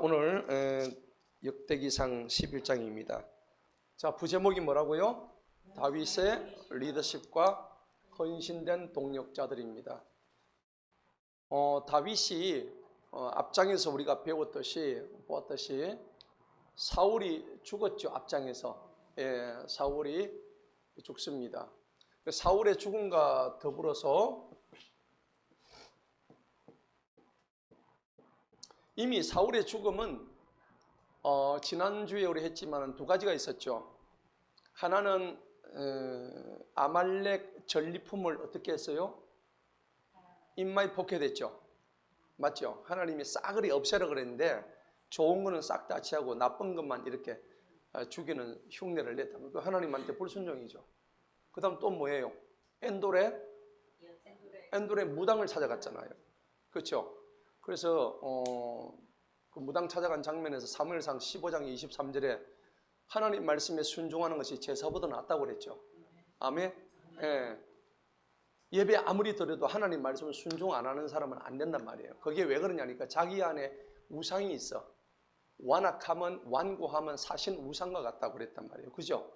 오늘 역대기상 11장입니다. 자, 부제목이 뭐라고요? 다윗의 리더십과 헌신된 동력자들입니다. 다윗이 앞장에서 우리가 보았듯이 사울이 죽었죠. 앞장에서 사울이 죽습니다. 사울의 죽음과 더불어서 이미 사울의 죽음은 지난주에 우리 했지만 두 가지가 있었죠. 하나는 아말렉 전리품을 어떻게 했어요? 인마에 폭행됐죠. 맞죠? 하나님이 싸그리 없애라 그랬는데 좋은 거는 싹 다 취하고 나쁜 것만 이렇게 죽이는 흉내를 냈다. 그 하나님한테 불순종이죠. 그 다음 또 뭐예요? 엔돌의 무당을 찾아갔잖아요. 그렇죠? 그래서 그 무당 찾아간 장면에서 사무엘상 15장 23절에 하나님 말씀에 순종하는 것이 제사보다 낫다고 그랬죠. 아멘. 예배 아무리 드려도 하나님 말씀을 순종 안 하는 사람은 안 된단 말이에요. 그게 왜 그러냐니까 자기 안에 우상이 있어. 완고하면 사신 우상과 같다고 그랬단 말이에요. 그죠?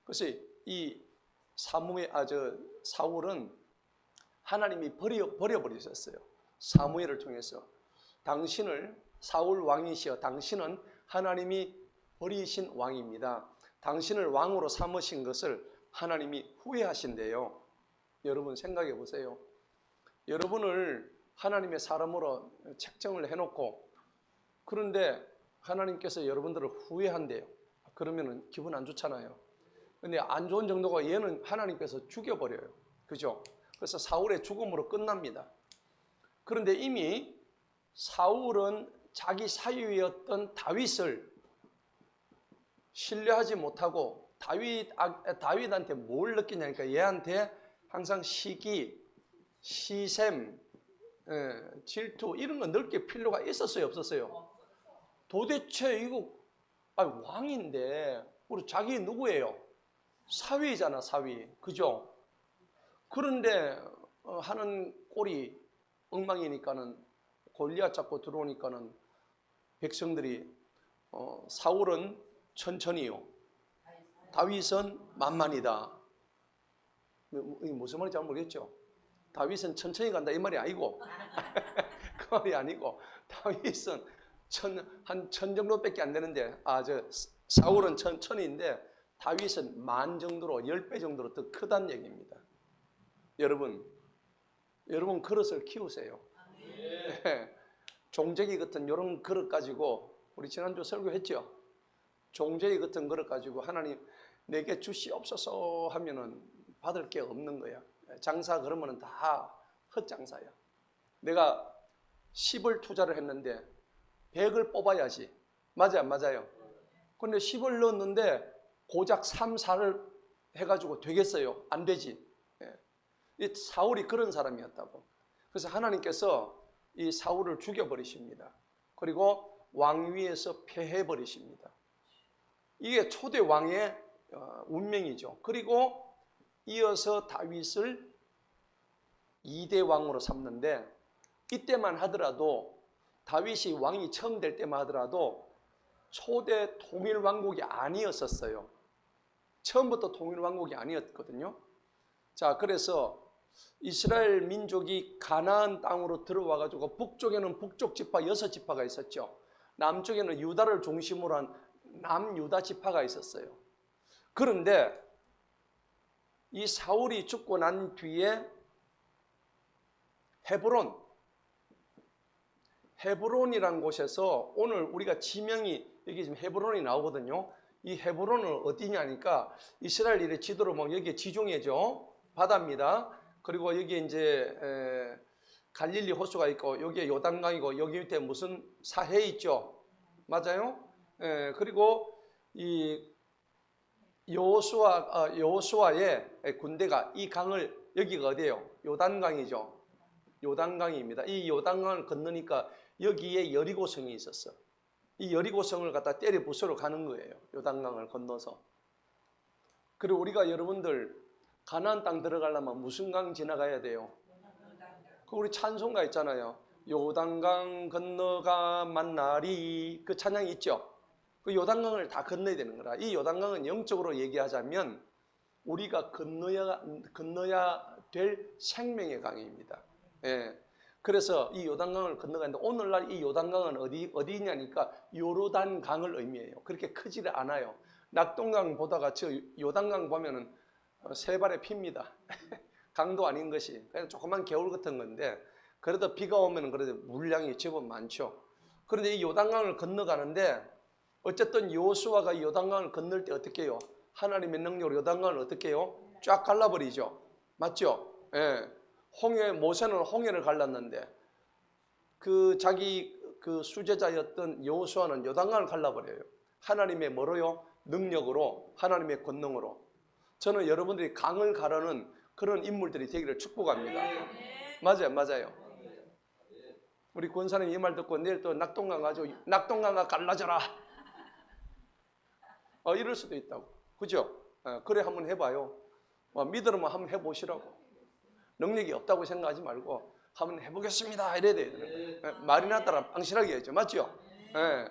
그래서 이 사울은 하나님이 버려버리셨어요. 사무엘을 통해서 사울 왕이시여 당신은 하나님이 버리신 왕입니다. 당신을 왕으로 삼으신 것을 하나님이 후회하신대요. 여러분 생각해 보세요. 여러분을 하나님의 사람으로 책정을 해놓고 그런데 하나님께서 여러분들을 후회한대요. 그러면 기분 안 좋잖아요. 근데 안 좋은 정도가 얘는 하나님께서 죽여버려요. 그죠? 그래서 사울의 죽음으로 끝납니다. 그런데 이미 사울은 자기 사위였던 다윗을 신뢰하지 못하고 다윗한테 뭘 느끼냐니까 얘한테 항상 시기, 시샘, 질투 이런 거 넓게 필요가 있었어요, 없었어요? 도대체 이거 왕인데 우리 자기 누구예요? 사위잖아, 사위. 그죠? 그런데 하는 꼴이 엉망이니까는 골리앗 잡고 들어오니까는 백성들이 사울은 천천히요. 다윗은 만만이다. 무슨 말인지 잘 모르겠죠. 다윗은 천천히 간다 이 말이 아니고 그 말이 아니고 다윗은 한 천 정도밖에 안 되는데 사울은 천천히인데 다윗은 만 정도로 10배 정도로 더 크다는 얘기입니다. 여러분 그릇을 키우세요. 종재기 같은 이런 그릇 가지고 우리 지난주 설교했죠. 종재기 같은 그릇 가지고 하나님 내게 주시옵소서 하면은 받을 게 없는 거야. 장사 그러면은 다 헛장사야. 내가 10을 투자를 했는데 100을 뽑아야지. 맞아요, 안 맞아요? 근데 10을 넣었는데 고작 3, 4를 해가지고 되겠어요? 안 되지. 이 사울이 그런 사람이었다고. 그래서 하나님께서 이 사울을 죽여버리십니다. 그리고 왕위에서 폐해버리십니다. 이게 초대 왕의 운명이죠. 그리고 이어서 다윗을 2대 왕으로 삼는데 이때만 하더라도 다윗이 왕이 처음 될 때만 하더라도 초대 통일왕국이 아니었었어요. 처음부터 통일왕국이 아니었거든요. 자, 그래서 이스라엘 민족이 가나안 땅으로 들어와가지고 북쪽에는 북쪽 지파 6지파가 있었죠. 남쪽에는 유다를 중심으로 한 남유다 지파가 있었어요. 그런데 이 사울이 죽고 난 뒤에 헤브론이라는 곳에서 오늘 우리가 지명이 여기 지금 헤브론이 나오거든요. 이 헤브론은 어디냐니까 이스라엘 일의 지도로 보면 여기에 지중해죠. 바다입니다. 그리고 여기에 이제 갈릴리 호수가 있고 여기에 요단강이고 여기 밑에 무슨 사해 있죠. 맞아요? 그리고 이 여호수아의 군대가 이 강을 여기가 어디예요? 요단강이죠. 요단강입니다. 이 요단강을 건너니까 여기에 여리고성이 있었어. 이 여리고성을 갖다 때려 부수러 가는 거예요. 요단강을 건너서. 그리고 우리가 여러분들 가나안 땅 들어가려면 무슨 강 지나가야 돼요? 그 우리 찬송가 있잖아요. 요단강 건너가 만나리 그 찬양이 있죠. 그 요단강을 다 건너야 되는 거라. 이 요단강은 영적으로 얘기하자면 우리가 건너야 될 생명의 강입니다. 예. 그래서 이 요단강을 건너가는데 오늘날 이 요단강은 어디 있냐니까 요르단강을 의미해요. 그렇게 크지를 않아요. 낙동강 보다가 저 요단강 보면은 세 발에 핍니다. 강도 아닌 것이 그냥 조그만 개울 같은 건데 그래도 비가 오면 그래도 물량이 제법 많죠. 그런데 이 요단강을 건너가는데 어쨌든 여호수아가 요단강을 건널 때 어떻게 해요? 하나님의 능력으로 요단강을 어떻게 해요? 쫙 갈라버리죠. 맞죠? 예. 모세는 홍해를 갈랐는데 자기 수제자였던 여호수아는 요단강을 갈라버려요. 하나님의 뭐로요? 능력으로, 하나님의 권능으로. 저는 여러분들이 강을 가르는 그런 인물들이 되기를 축복합니다. 맞아요. 우리 권사님 이 말 듣고 내일 또 낙동강 가지고 낙동강아 갈라져라. 이럴 수도 있다고. 그죠? 그래 한번 해봐요. 믿으면 한번 해보시라고. 능력이 없다고 생각하지 말고 한번 해보겠습니다. 이래야 돼요. 말이나 따라 방실하게 해야죠. 맞죠? 네.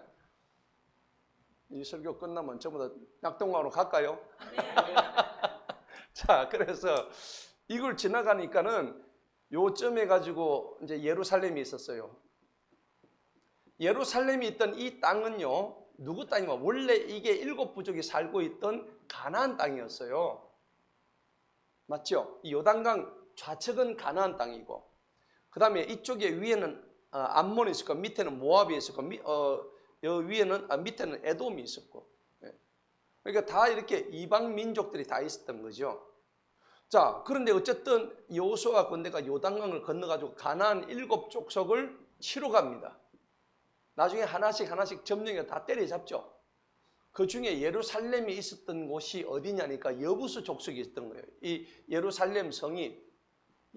이 설교 끝나면 전부 다 낙동강으로 갈까요? 자, 그래서 이걸 지나가니까는 요점에 가지고 이제 예루살렘이 있었어요. 예루살렘이 있던 이 땅은요, 누구 땅이면 원래 이게 7 부족이 살고 있던 가나안 땅이었어요. 맞죠? 이 요단강 좌측은 가나안 땅이고, 그 다음에 이쪽에 위에는 암몬이 있었고, 밑에는 모압이 있었고, 밑에는 에돔이 있었고, 그러니까 다 이렇게 이방 민족들이 다 있었던 거죠. 자, 그런데 어쨌든 여호수아 군대가 요단강을 건너가지고 가나안 7 족속을 치러 갑니다. 나중에 하나씩 점령해 다 때려잡죠. 그 중에 예루살렘이 있었던 곳이 어디냐니까 여부수 족속이 있었던 거예요. 이 예루살렘 성이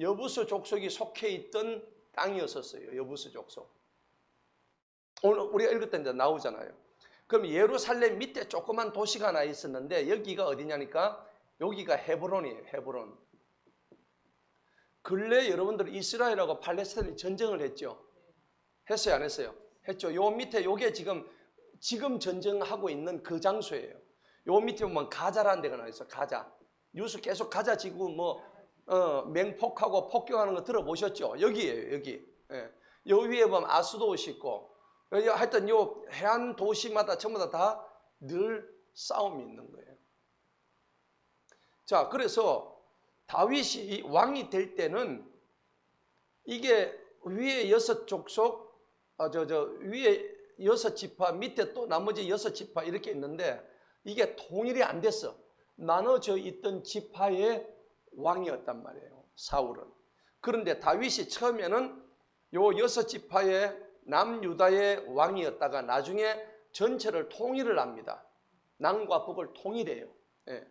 여부수 족속이 속해 있던 땅이었었어요. 여부수 족속. 오늘 우리가 읽었던 데 나오잖아요. 그럼 예루살렘 밑에 조그만 도시가 하나 있었는데 여기가 어디냐니까 여기가 헤브론이에요. 헤브론. 근래 여러분들 이스라엘하고 팔레스타인이 전쟁을 했죠. 했어요, 안 했어요? 했죠. 요 밑에 요게 지금 전쟁하고 있는 그 장소예요. 요 밑에 보면 가자라는 데가 나와 있어. 가자. 뉴스 계속 가자 지구 맹폭하고 폭격하는 거 들어보셨죠? 여기예요, 여기. 예. 요 위에 보면 아스도시 있고, 하여튼 요 해안 도시마다 전부 다 늘 싸움이 있는 거예요. 자, 그래서 다윗이 왕이 될 때는 이게 위에 6 족속, 위에 6 지파, 밑에 또 나머지 6 지파 이렇게 있는데 이게 통일이 안 됐어. 나눠져 있던 지파의 왕이었단 말이에요, 사울은. 그런데 다윗이 처음에는 요 6 지파의 남유다의 왕이었다가 나중에 전체를 통일을 합니다. 남과 북을 통일해요. 예.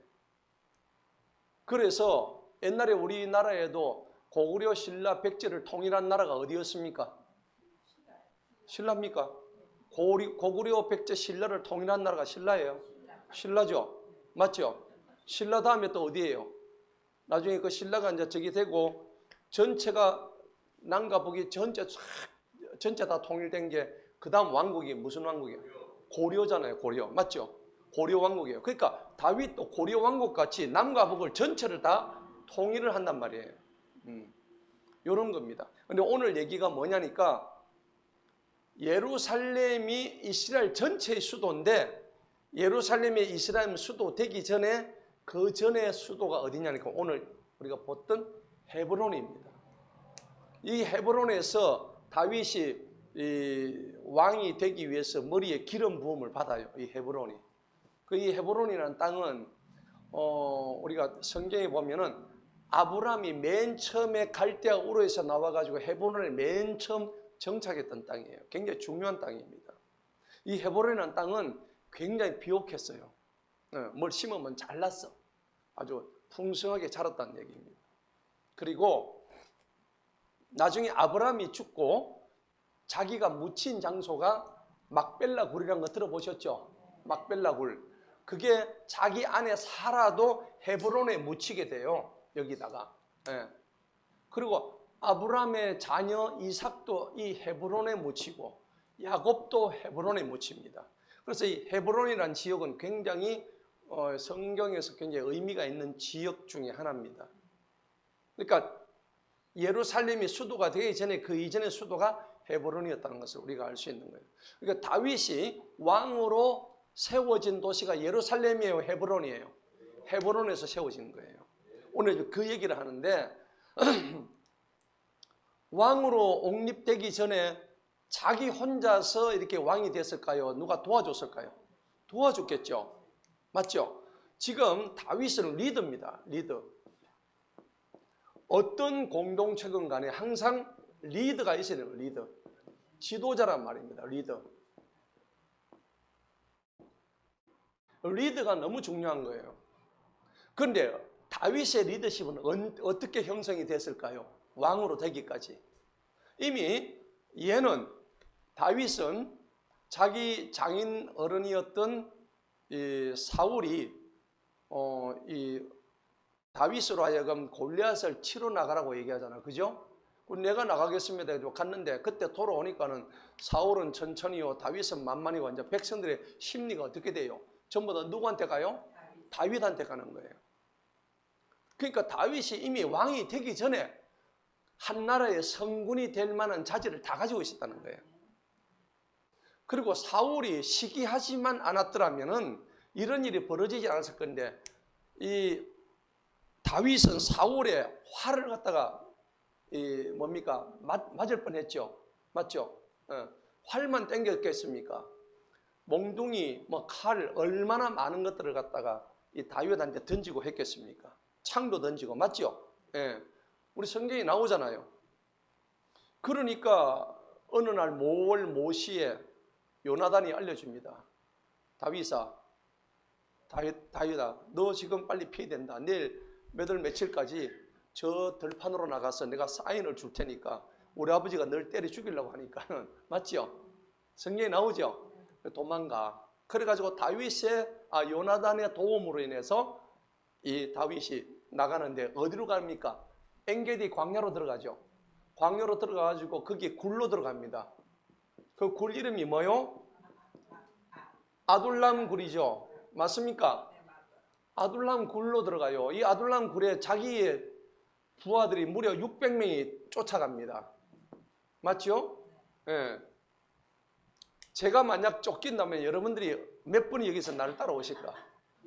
그래서 옛날에 우리나라에도 고구려, 신라, 백제를 통일한 나라가 어디였습니까? 신라입니까? 고구려, 백제, 신라를 통일한 나라가 신라예요. 신라죠? 맞죠? 신라 다음에 또 어디예요? 나중에 그 신라가 이제 저기 되고 전체가 남과 북이 전체 다 통일된 게 그 다음 왕국이 무슨 왕국이에요? 고려잖아요. 고려. 맞죠? 고려 왕국이에요. 그러니까 다윗도 고려 왕국 같이 남과 북을 전체를 다 통일을 한단 말이에요. 이런 겁니다. 근데 오늘 얘기가 뭐냐니까 예루살렘이 이스라엘 전체의 수도인데 예루살렘이 이스라엘 수도 되기 전에 그 전에 수도가 어디냐니까 오늘 우리가 봤던 헤브론입니다. 이 헤브론에서 다윗이 이 왕이 되기 위해서 머리에 기름 부음을 받아요. 이 헤브론이. 이 헤브론이라는 땅은 우리가 성경에 보면은 아브라함이 맨 처음에 갈대아 우르에서 나와가지고 헤브론에 맨 처음 정착했던 땅이에요. 굉장히 중요한 땅입니다. 이 헤브론이라는 땅은 굉장히 비옥했어요. 뭘 심으면 잘 났어. 아주 풍성하게 자랐다는 얘기입니다. 그리고 나중에 아브라함이 죽고 자기가 묻힌 장소가 막벨라 굴이라는 거 들어보셨죠? 막벨라 굴. 그게 자기 안에 살아도 헤브론에 묻히게 돼요. 여기다가. 예. 그리고 아브라함의 자녀 이삭도 이 헤브론에 묻히고 야곱도 헤브론에 묻힙니다. 그래서 이 헤브론이라는 지역은 굉장히 성경에서 굉장히 의미가 있는 지역 중에 하나입니다. 그러니까 예루살렘이 수도가 되기 전에 그 이전의 수도가 헤브론이었다는 것을 우리가 알 수 있는 거예요. 그러니까 다윗이 왕으로 세워진 도시가 예루살렘이에요, 헤브론이에요? 헤브론에서 세워진 거예요. 오늘 그 얘기를 하는데 왕으로 옹립되기 전에 자기 혼자서 이렇게 왕이 됐을까요? 누가 도와줬을까요? 도와줬겠죠. 맞죠? 지금 다윗은 리더입니다. 리더. 어떤 공동체건 간에 항상 리더가 있어야 돼요. 리더. 지도자란 말입니다. 리더. 리더가 너무 중요한 거예요. 그런데 다윗의 리더십은 어떻게 형성이 됐을까요? 왕으로 되기까지. 이미 얘는 다윗은 자기 장인 어른이었던 이 사울이 이 다윗으로 하여금 골리앗을 치러 나가라고 얘기하잖아. 그죠? 내가 나가겠습니다. 해서 갔는데 그때 돌아오니까는 사울은 천천히요, 다윗은 만만히고 이제 백성들의 심리가 어떻게 돼요? 전부 다 누구한테 가요? 다윗한테 가는 거예요. 그러니까 다윗이 이미 왕이 되기 전에 한 나라의 성군이 될 만한 자질을 다 가지고 있었다는 거예요. 그리고 사울이 시기하지만 않았더라면은 이런 일이 벌어지지 않았을 건데 이 다윗은 사울의 활을 갖다가 맞을 뻔했죠. 맞죠? 활만 땡겼겠습니까? 몽둥이, 칼 얼마나 많은 것들을 갖다가 이 다윗한테 던지고 했겠습니까? 창도 던지고, 맞죠? 예. 우리 성경에 나오잖아요. 그러니까 어느 날 모시에 요나단이 알려줍니다. 다윗아, 너 지금 빨리 피해야 된다. 내일 몇 월 며칠까지 저 들판으로 나가서 내가 사인을 줄 테니까 우리 아버지가 널 때려 죽이려고 하니까는, 맞죠? 성경에 나오죠? 도망가. 그래가지고 요나단의 도움으로 인해서 이 다윗이 나가는데 어디로 갑니까? 엔게디 광야로 들어가죠. 광야로 들어가가지고 거기 굴로 들어갑니다. 그 굴 이름이 뭐요? 아둘람 굴이죠. 맞습니까? 아둘람 굴로 들어가요. 이 아둘람 굴에 자기의 부하들이 무려 600명이 쫓아갑니다. 맞죠? 예. 제가 만약 쫓긴다면 여러분들이 몇 분이 여기서 나를 따라오실까?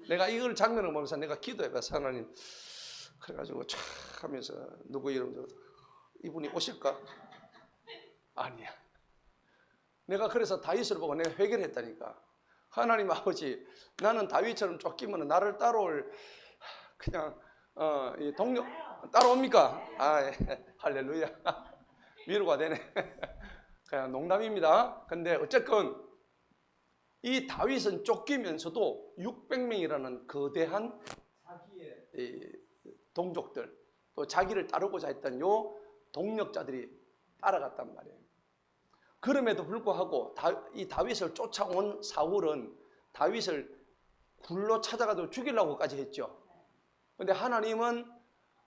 내가 이걸 장면을 보면서 내가 기도해봤어. 하나님, 그래가지고 촥 하면서 누구 이름 이분이 오실까? 아니야. 내가 그래서 다윗을 보고 내가 회개를 했다니까. 하나님 아버지, 나는 다윗처럼 쫓기면 나를 따라올 그냥 이 동료 따라옵니까? 할렐루야. 위로가 되네. 그냥 농담입니다. 근데 어쨌건 이 다윗은 쫓기면서도 600명이라는 거대한 자기의 동족들, 또 자기를 따르고자 했던 요 동력자들이 따라갔단 말이에요. 그럼에도 불구하고 이 다윗을 쫓아온 사울은 다윗을 굴로 찾아가도 죽이려고까지 했죠. 근데 하나님은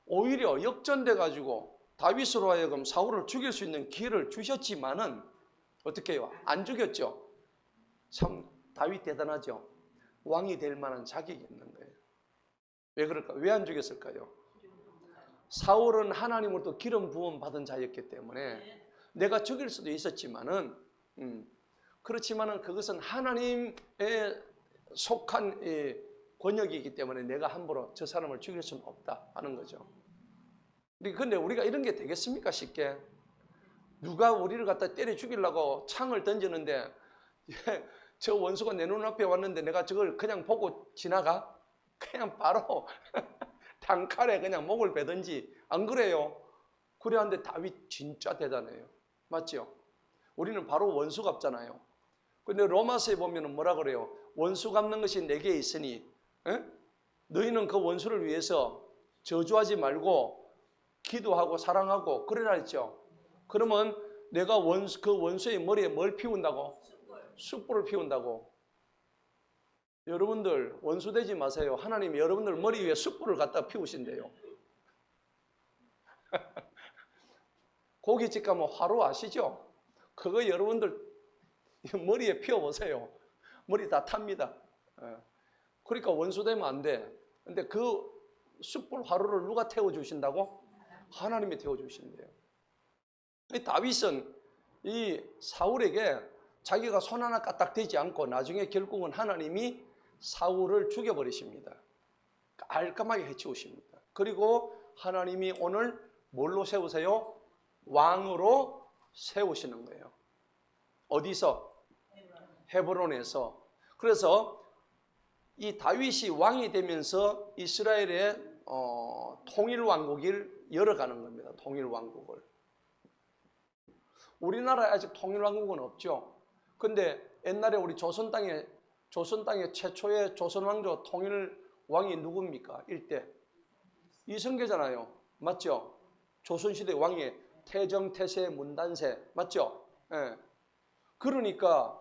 오히려 역전돼 가지고 다윗으로 하여금 사울을 죽일 수 있는 기회를 주셨지만은 어떻게 해요? 안 죽였죠. 참 다윗 대단하죠. 왕이 될 만한 자격이 있는 거예요. 왜 그럴까? 왜 안 죽였을까요? 사울은 하나님으로부터 기름 부음 받은 자였기 때문에 내가 죽일 수도 있었지만은 그렇지만은 그것은 하나님에 속한 권역이기 때문에 내가 함부로 저 사람을 죽일 수는 없다 하는 거죠. 근데 우리가 이런 게 되겠습니까? 쉽게 누가 우리를 갖다 때려 죽이려고 창을 던지는데 저 원수가 내 눈앞에 왔는데 내가 저걸 그냥 보고 지나가? 그냥 바로 단칼에 그냥 목을 베든지 안 그래요? 그래야 다윗 진짜 대단해요. 맞죠? 우리는 바로 원수 갚잖아요. 근데 로마서에 보면 뭐라 그래요? 원수 갚는 것이 내게 있으니 너희는 그 원수를 위해서 저주하지 말고 기도하고 사랑하고 그러라 했죠. 그러면 내가 그 원수의 머리에 뭘 피운다고? 숯불을 피운다고. 여러분들 원수 되지 마세요. 하나님이 여러분들 머리 위에 숯불을 갖다 피우신대요. 고깃집 가면 화로 아시죠? 그거 여러분들 머리에 피워보세요. 머리 다 탑니다. 그러니까 원수되면 안 돼. 근데 그 숯불 화로를 누가 태워주신다고? 하나님이 태워주신대요. 이 다윗은 이 사울에게 자기가 손 하나 까딱 대지 않고 나중에 결국은 하나님이 사울을 죽여버리십니다. 깔끔하게 해치우십니다. 그리고 하나님이 오늘 뭘로 세우세요? 왕으로 세우시는 거예요. 어디서? 헤브론에서. 그래서 이 다윗이 왕이 되면서 이스라엘의 통일왕국을 열어가는 겁니다. 통일왕국을. 우리나라에 아직 통일왕국은 없죠. 근데 옛날에 우리 조선 땅에 최초의 조선왕조 통일왕이 누굽니까? 일대 이성계잖아요. 맞죠? 조선시대 왕이 태정, 태세, 문단세. 맞죠? 예. 그러니까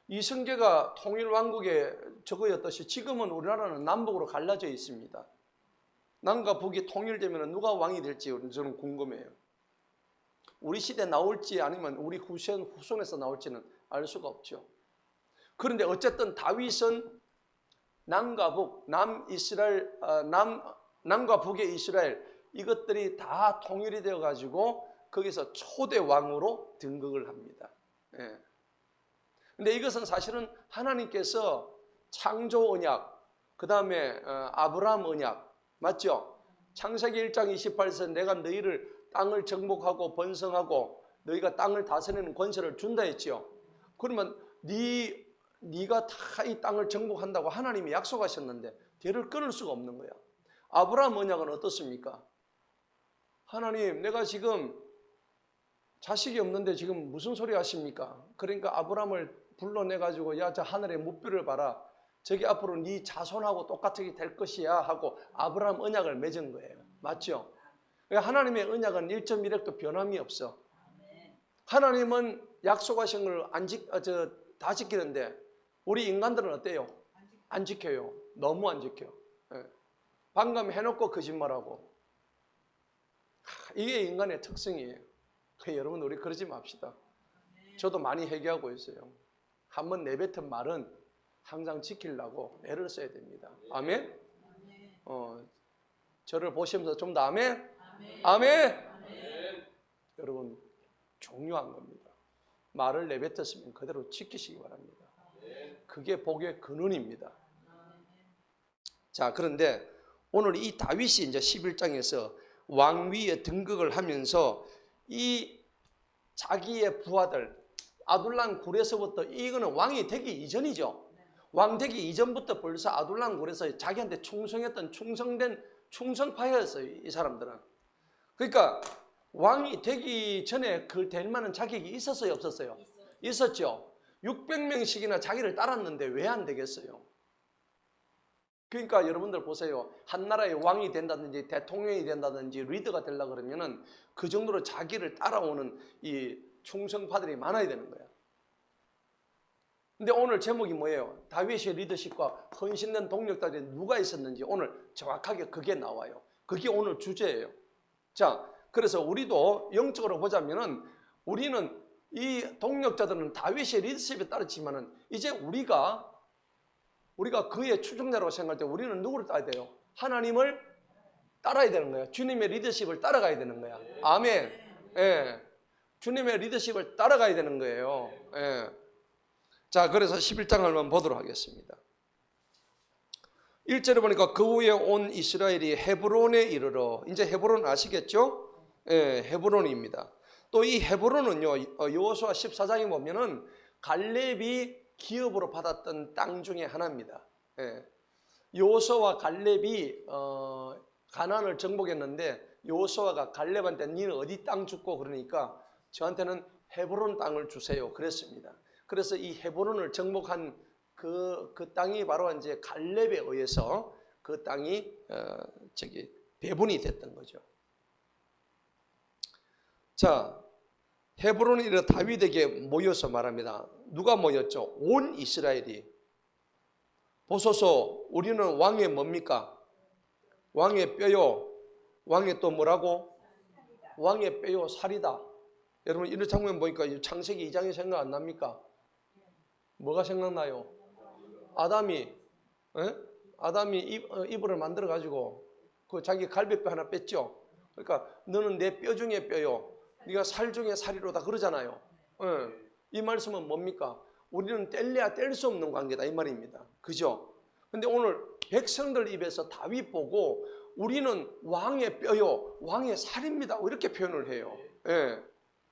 이성계가 통일왕국의 저거였듯이 지금은 우리나라는 남북으로 갈라져 있습니다. 남과 북이 통일되면 누가 왕이 될지 저는 궁금해요. 우리 시대 나올지 아니면 우리 후손에서 나올지는 알 수가 없죠. 그런데 어쨌든 다윗은 남과 북, 남과 북의 이스라엘 이것들이 다 통일이 되어 가지고 거기서 초대 왕으로 등극을 합니다. 예. 근데 이것은 사실은 하나님께서 창조 언약, 그 다음에 아브라함 언약, 맞죠? 창세기 1장 28절에서 내가 너희를 땅을 정복하고 번성하고 너희가 땅을 다스리는 권세를 준다 했죠. 그러면 네가 다 이 땅을 정복한다고 하나님이 약속하셨는데 뒤를 끊을 수가 없는 거야. 아브라함 언약은 어떻습니까? 하나님, 내가 지금 자식이 없는데 지금 무슨 소리 하십니까? 그러니까 아브라함을 불러내가지고 야, 저 하늘의 무뼈를 봐라. 저기 앞으로 네 자손하고 똑같이 될 것이야 하고 아브라함 언약을 맺은 거예요. 맞죠? 하나님의 언약은 1.1획도 변함이 없어. 하나님은 약속하신 걸 다 지키는데 우리 인간들은 어때요? 안 지켜요. 너무 안 지켜. 방금 해놓고 거짓말하고. 이게 인간의 특성이에요. 여러분 우리 그러지 맙시다. 저도 많이 회개하고 있어요. 한번 내뱉은 말은 항상 지키려고 애를 써야 됩니다. 아멘? 저를 보시면서 좀 더 아멘? 아멘? 여러분 중요한 겁니다. 말을 내뱉었으면 그대로 지키시기 바랍니다. 그게 복의 근원입니다. 자, 그런데 오늘 이 다윗이 이제 11장에서 왕위에 등극을 하면서 이 자기의 부하들 아둘람 굴에서부터 이거는 왕이 되기 이전이죠. 왕 되기 이전부터 벌써 아둘람 굴에서 자기한테 충성했던 충성파였어요. 이 사람들은. 그러니까 왕이 되기 전에 그 될 만한 자격이 있었어요, 없었어요? 있었죠. 600명씩이나 자기를 따랐는데 왜 안 되겠어요? 그러니까 여러분들 보세요. 한 나라의 왕이 된다든지 대통령이 된다든지 리더가 되려고 그러면은 그 정도로 자기를 따라오는 이 충성파들이 많아야 되는 거야. 근데 오늘 제목이 뭐예요? 다윗의 리더십과 헌신된 동력자들이 누가 있었는지 오늘 정확하게 그게 나와요. 그게 오늘 주제예요. 자, 그래서 우리도 영적으로 보자면은 우리는 이 동력자들은 다윗의 리더십에 따르지만은 이제 우리가 그의 추종자라고 생각할 때 우리는 누구를 따라야 돼요? 하나님을 따라야 되는 거예요. 주님의 리더십을 따라가야 되는 거야. 아멘. 예. 주님의 리더십을 따라가야 되는 거예요. 예. 자, 그래서 11장을 한번 보도록 하겠습니다. 1절에 보니까 그 후에 온 이스라엘이 헤브론에 이르러, 이제 헤브론 아시겠죠? 예, 헤브론입니다. 또 이 헤브론은요, 여호수아 14장에 보면은 갈렙이 기업으로 받았던 땅 중에 하나입니다. 예. 여호수아와 갈렙이 가나안을 정복했는데 여호수아가 갈렙한테 니는 어디 땅 주고 그러니까 저한테는 헤브론 땅을 주세요 그랬습니다. 그래서 이 헤브론을 정복한 그 땅이 바로 이제 갈렙에 의해서 그 땅이 배분이 됐던 거죠. 자, 헤브론이 이르러 다윗에게 모여서 말합니다. 누가 모였죠? 온 이스라엘이. 보소서, 우리는 왕의 뭡니까? 왕의 뼈요. 왕의 또 뭐라고? 왕의 뼈요 살이다. 여러분 이런 장면 보니까 창세기 2장이 생각 안 납니까? 뭐가 생각나요? 아담이 이불을 만들어 가지고 그 자기 갈비뼈 하나 뺐죠. 그러니까 너는 내 뼈 중에 뼈요, 네가 살 중에 살이로다 그러잖아요. 이 말씀은 뭡니까? 우리는 뗄래야 뗄 수 없는 관계다 이 말입니다. 그죠? 근데 오늘 백성들 입에서 다윗 보고 우리는 왕의 뼈요, 왕의 살입니다 이렇게 표현을 해요.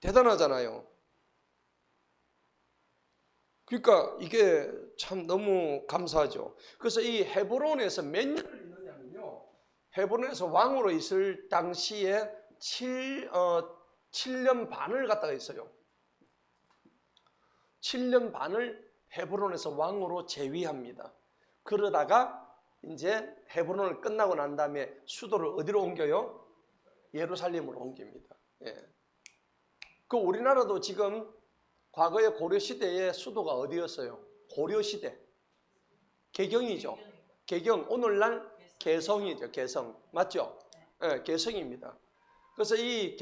대단하잖아요. 그러니까 이게 참 너무 감사하죠. 그래서 이 헤브론에서 몇 년을 있느냐면요, 헤브론에서 왕으로 있을 당시에 7년 반을 갖다가 있어요. 7년 반을 헤브론에서 왕으로 재위합니다. 그러다가 이제 헤브론을 끝나고 난 다음에 수도를 어디로 옮겨요? 예루살렘으로 옮깁니다. 그 우리나라도 지금 과거의 고려시대의 수도가 어디였어요? 고려시대. 개경이죠. 개경, 오늘날 개성이죠. 개성. 맞죠? 개성입니다. 그래서 이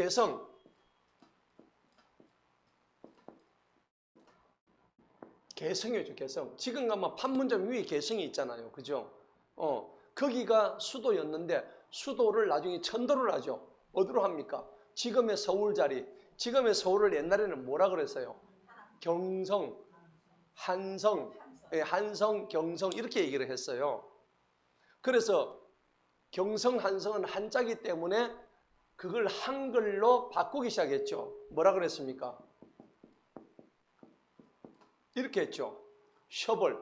개성이죠. 개성. 지금 가면 판문점 위에 개성이 있잖아요. 그죠? 거기가 수도였는데 수도를 나중에 천도를 하죠. 어디로 합니까? 지금의 서울 자리. 지금의 서울을 옛날에는 뭐라 그랬어요? 경성, 한성, 한성, 경성 이렇게 얘기를 했어요. 그래서 경성, 한성은 한자기 때문에 그걸 한글로 바꾸기 시작했죠. 뭐라 그랬습니까? 이렇게 했죠. 셔벌.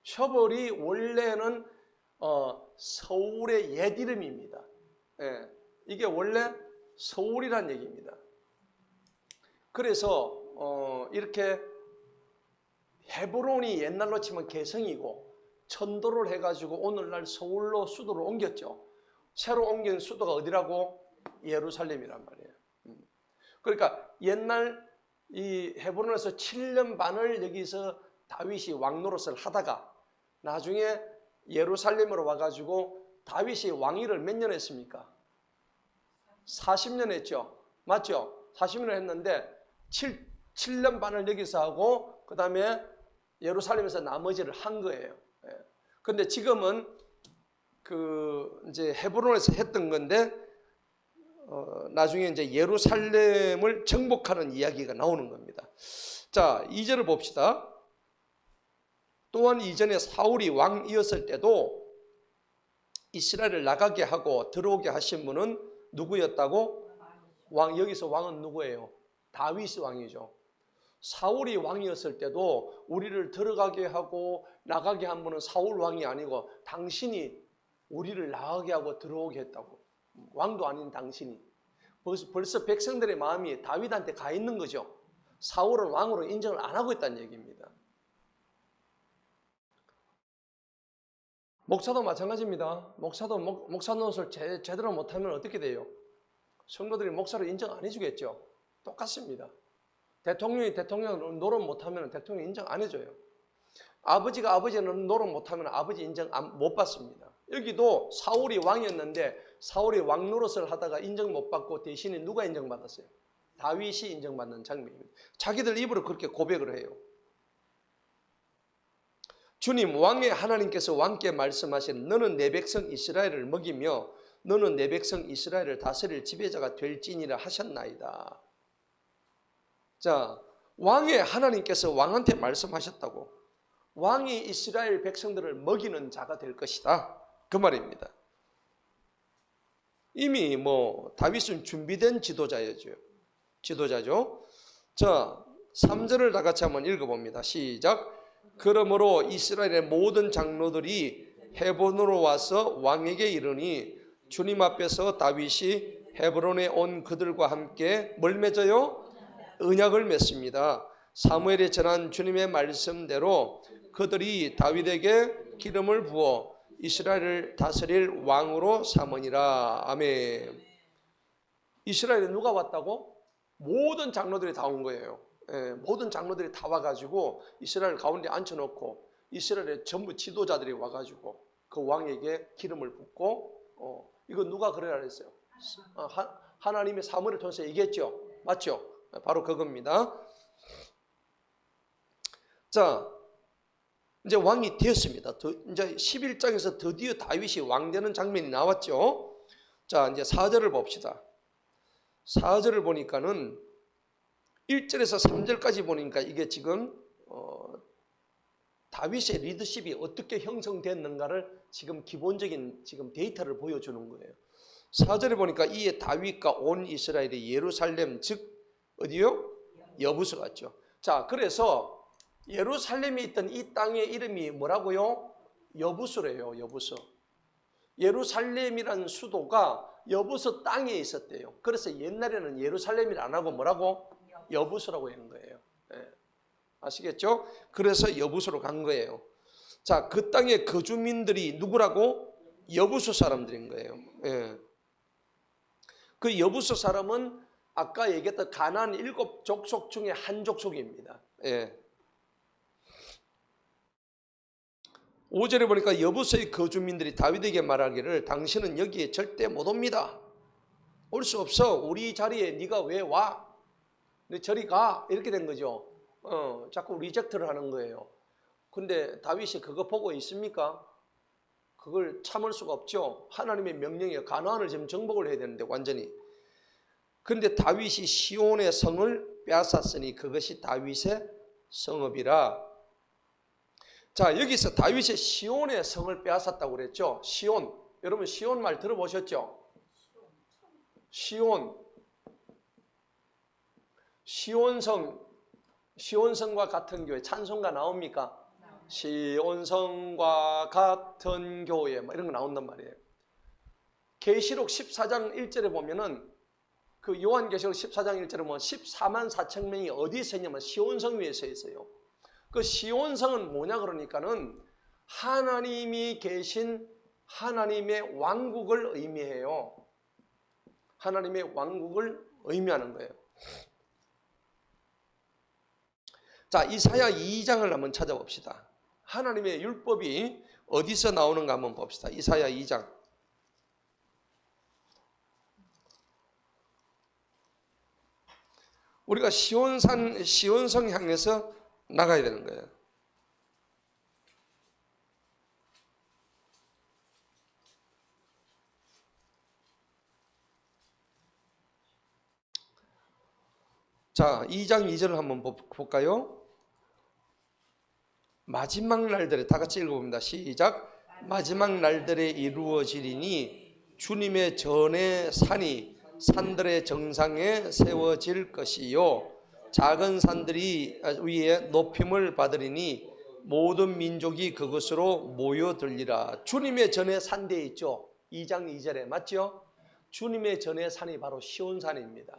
셔벌이 원래는 서울의 옛 이름입니다. 이게 원래 서울이란 얘기입니다. 그래서 이렇게 헤브론이 옛날로 치면 개성이고 천도를 해가지고 오늘날 서울로 수도를 옮겼죠. 새로 옮긴 수도가 어디라고? 예루살렘이란 말이에요. 그러니까 옛날 이 헤브론에서 7년 반을 여기서 다윗이 왕 노릇을 하다가 나중에 예루살렘으로 와가지고 다윗이 왕위를 몇 년 했습니까? 40년 했죠. 맞죠? 40년을 했는데 7년 반을 여기서 하고 그 다음에 예루살렘에서 나머지를 한 거예요. 근데 지금은 그 이제 헤브론에서 했던 건데 나중에 이제 예루살렘을 정복하는 이야기가 나오는 겁니다. 자, 2절을 봅시다. 또한 이전에 사울이 왕이었을 때도 이스라엘을 나가게 하고 들어오게 하신 분은 누구였다고? 왕. 여기서 왕은 누구예요? 다윗이 왕이죠. 사울이 왕이었을 때도 우리를 들어가게 하고 나가게 한 분은 사울 왕이 아니고 당신이 우리를 나가게 하고 들어오게 했다고. 왕도 아닌 당신이. 벌써 백성들의 마음이 다윗한테 가 있는 거죠. 사울은 왕으로 인정을 안 하고 있다는 얘기입니다. 목사도 마찬가지입니다. 목사도 목사 노릇을 제대로 못하면 어떻게 돼요? 성도들이 목사를 인정 안 해주겠죠. 똑같습니다. 대통령이 대통령 노릇 못하면 대통령 인정 안 해줘요. 아버지가 아버지 노릇 못하면 아버지 인정 못 받습니다. 여기도 사울이 왕이었는데 사울이 왕 노릇을 하다가 인정 못 받고 대신에 누가 인정받았어요? 다윗이 인정받는 장면입니다. 자기들 입으로 그렇게 고백을 해요. 주님, 왕의 하나님께서 왕께 말씀하신 너는 내 백성 이스라엘을 먹이며 너는 내 백성 이스라엘을 다스릴 지배자가 될지니라 하셨나이다. 자, 왕의 하나님께서 왕한테 말씀하셨다고. 왕이 이스라엘 백성들을 먹이는 자가 될 것이다. 그 말입니다. 이미 다윗은 준비된 지도자죠. 자, 3절을 다 같이 한번 읽어봅니다. 시작. 그러므로 이스라엘의 모든 장로들이 헤브론으로 와서 왕에게 이르니 주님 앞에서 다윗이 헤브론에 온 그들과 함께 뭘 맺어요? 언약을 맺습니다. 사무엘이 전한 주님의 말씀대로 그들이 다윗에게 기름을 부어 이스라엘을 다스릴 왕으로 삼으니라. 아멘. 이스라엘에 누가 왔다고? 모든 장로들이 다 온 거예요. 모든 장로들이 다 와가지고 이스라엘 가운데 앉혀놓고 이스라엘의 전부 지도자들이 와가지고 그 왕에게 기름을 붓고 이거 누가 그래라 했어요? 하나님의 사무엘을 통해서 얘기했죠. 맞죠? 바로 그겁니다. 자, 이제 왕이 되었습니다. 이제 11장에서 드디어 다윗이 왕 되는 장면이 나왔죠. 자, 이제 4절을 봅시다. 4절을 보니까는 1절에서 3절까지 보니까 이게 지금 다윗의 리더십이 어떻게 형성됐는가를 지금 기본적인 지금 데이터를 보여주는 거예요. 4절에 보니까 이에 다윗과 온 이스라엘이 예루살렘 즉 어디요? 여부서 갔죠. 자, 그래서 예루살렘에 있던 이 땅의 이름이 뭐라고요? 여부서래요. 여부서. 예루살렘이라는 수도가 여부서 땅에 있었대요. 그래서 옛날에는 예루살렘이라 안 하고 뭐라고? 여부서라고 한 거예요. 예. 아시겠죠? 그래서 여부서로 간 거예요. 자, 그 땅의 거주민들이 누구라고? 여부서 사람들인 거예요. 예. 그 여부서 사람은 아까 얘기했던 가나안 7족속 중에 한 족속입니다. 예. 5절에 보니까 여부서의 거주민들이 다윗에게 말하기를 당신은 여기에 절대 못 옵니다. 올 수 없어. 우리 자리에 네가 왜 와? 너 저리 가. 이렇게 된 거죠. 자꾸 리젝트를 하는 거예요. 근데 다윗이 그거 보고 있습니까? 그걸 참을 수가 없죠. 하나님의 명령에 가나안을 지금 정복을 해야 되는데 완전히. 그런데 다윗이 시온의 성을 빼앗았으니 그것이 다윗의 성읍이라. 자, 여기서 다윗의 시온의 성을 빼앗았다고 그랬죠. 시온. 여러분 시온 말 들어보셨죠? 시온. 시온성과 같은 교회 찬송가 나옵니까? 시온성과 같은 교회 이런 거 나온단 말이에요. 계시록 14장 1절에 보면은 그 요한계시록 14장 1절에 보면 14만 4천 명이 어디에 있냐면 시온성 위에 서 있어요. 그 시온성은 뭐냐 그러니까는 하나님이 계신 하나님의 왕국을 의미해요. 하나님의 왕국을 의미하는 거예요. 자, 이사야 2장을 한번 찾아봅시다. 하나님의 율법이 어디서 나오는가 한번 봅시다. 이사야 2장. 우리가 시온성 향해서 나가야 되는 거예요. 자, 2장 2절을 한번 볼까요? 마지막 날들에 다 같이 읽어봅니다. 시작. 마지막 날들에 이루어지리니 주님의 전의 산이 산들의 정상에 세워질 것이요 작은 산들이 위에 높임을 받으리니 모든 민족이 그것으로 모여들리라. 주님의 전의 산대에 있죠. 2장 2절에 맞죠? 주님의 전의 산이 바로 시온산입니다.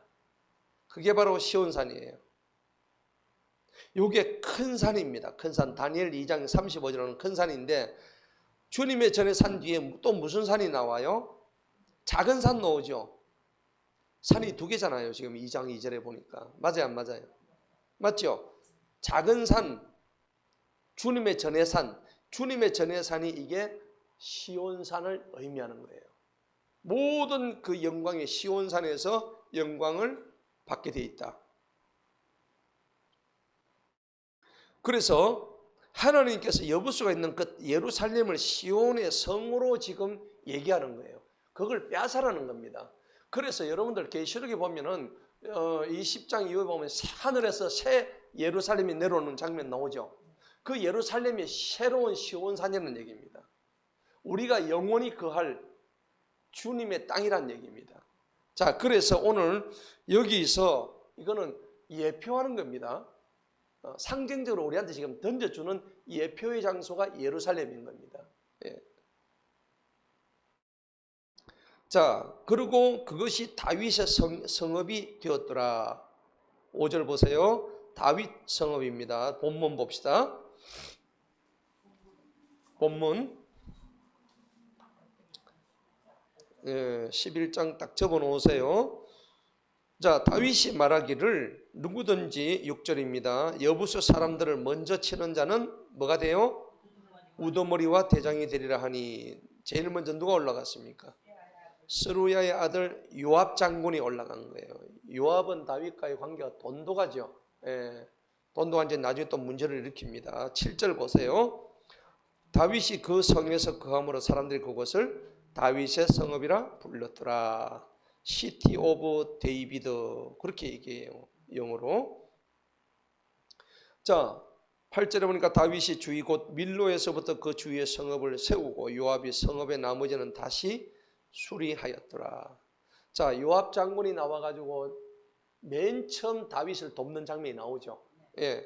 그게 바로 시온산이에요. 이게 큰 산입니다. 큰 산. 다니엘 2장 35절은 큰 산인데 주님의 전의 산 뒤에 또 무슨 산이 나와요? 작은 산 나오죠. 산이 두 개잖아요. 지금 2장 2절에 보니까. 맞아요, 안 맞아요? 맞죠? 작은 산, 주님의 전의 산. 주님의 전의 산이 이게 시온산을 의미하는 거예요. 모든 그 영광이 시온산에서 영광을 받게 되어 있다. 그래서 하나님께서 여부수가 있는 그 예루살렘을 시온의 성으로 지금 얘기하는 거예요. 그걸 빼앗아라는 겁니다. 그래서 여러분들 계시록에 보면은 20장 이후에 보면 하늘에서 새 예루살렘이 내려오는 장면 나오죠. 그 예루살렘이 새로운 시온산이라는 얘기입니다. 우리가 영원히 거할 주님의 땅이란 얘기입니다. 자, 그래서 오늘 여기서 이거는 예표하는 겁니다. 상징적으로 우리한테 지금 던져주는 예표의 장소가 예루살렘인 겁니다. 예. 자, 그리고 그것이 다윗의 성읍이 되었더라. 5절 보세요. 다윗 성읍입니다. 본문 봅시다. 본문 11장 딱 접어놓으세요. 자, 다윗이 말하기를 누구든지 6절입니다. 여부수 사람들을 먼저 치는 자는 뭐가 돼요? 우두머리와 대장이 되리라 하니 제일 먼저 누가 올라갔습니까? 스루야의 아들 요압 장군이 올라간 거예요. 요압은 다윗과의 관계가 돈독하죠. 예, 돈독한 지 나중에 또 문제를 일으킵니다. 7절 보세요. 다윗이 그 성에서 거함으로 사람들이 그것을 다윗의 성읍이라 불렀더라. 시티 오브 데이비드 그렇게 얘기해요. 영어로. 자, 8절에 보니까 다윗이 주위 곧 밀로에서부터 그 주위의 성읍을 세우고 요압이 성읍의 나머지는 다시 수리하였더라. 자, 요압 장군이 나와가지고 맨 처음 다윗을 돕는 장면이 나오죠. 예.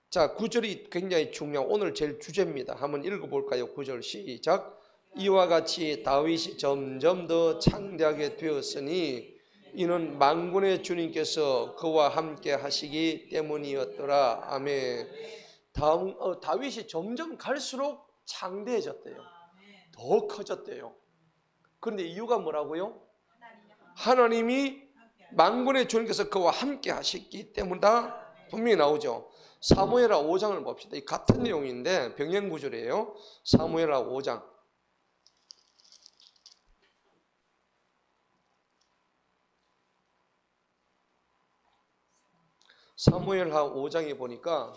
자, 9절이 굉장히 중요한 오늘 제일 주제입니다. 한번 읽어볼까요? 9절 시작. 이와 같이 다윗이 점점 더 창대하게 되었으니 이는 만군의 주님께서 그와 함께 하시기 때문이었더라. 아멘. 다윗이 점점 갈수록 창대해졌대요. 더 커졌대요. 그런데 이유가 뭐라고요? 하나님이 만군의 주님께서 그와 함께 하셨기 때문이다. 분명히 나오죠. 사무엘하 5장을 봅시다. 이 같은 내용인데 병행 구절이에요. 사무엘하 5장. 사무엘하 5장에 보니까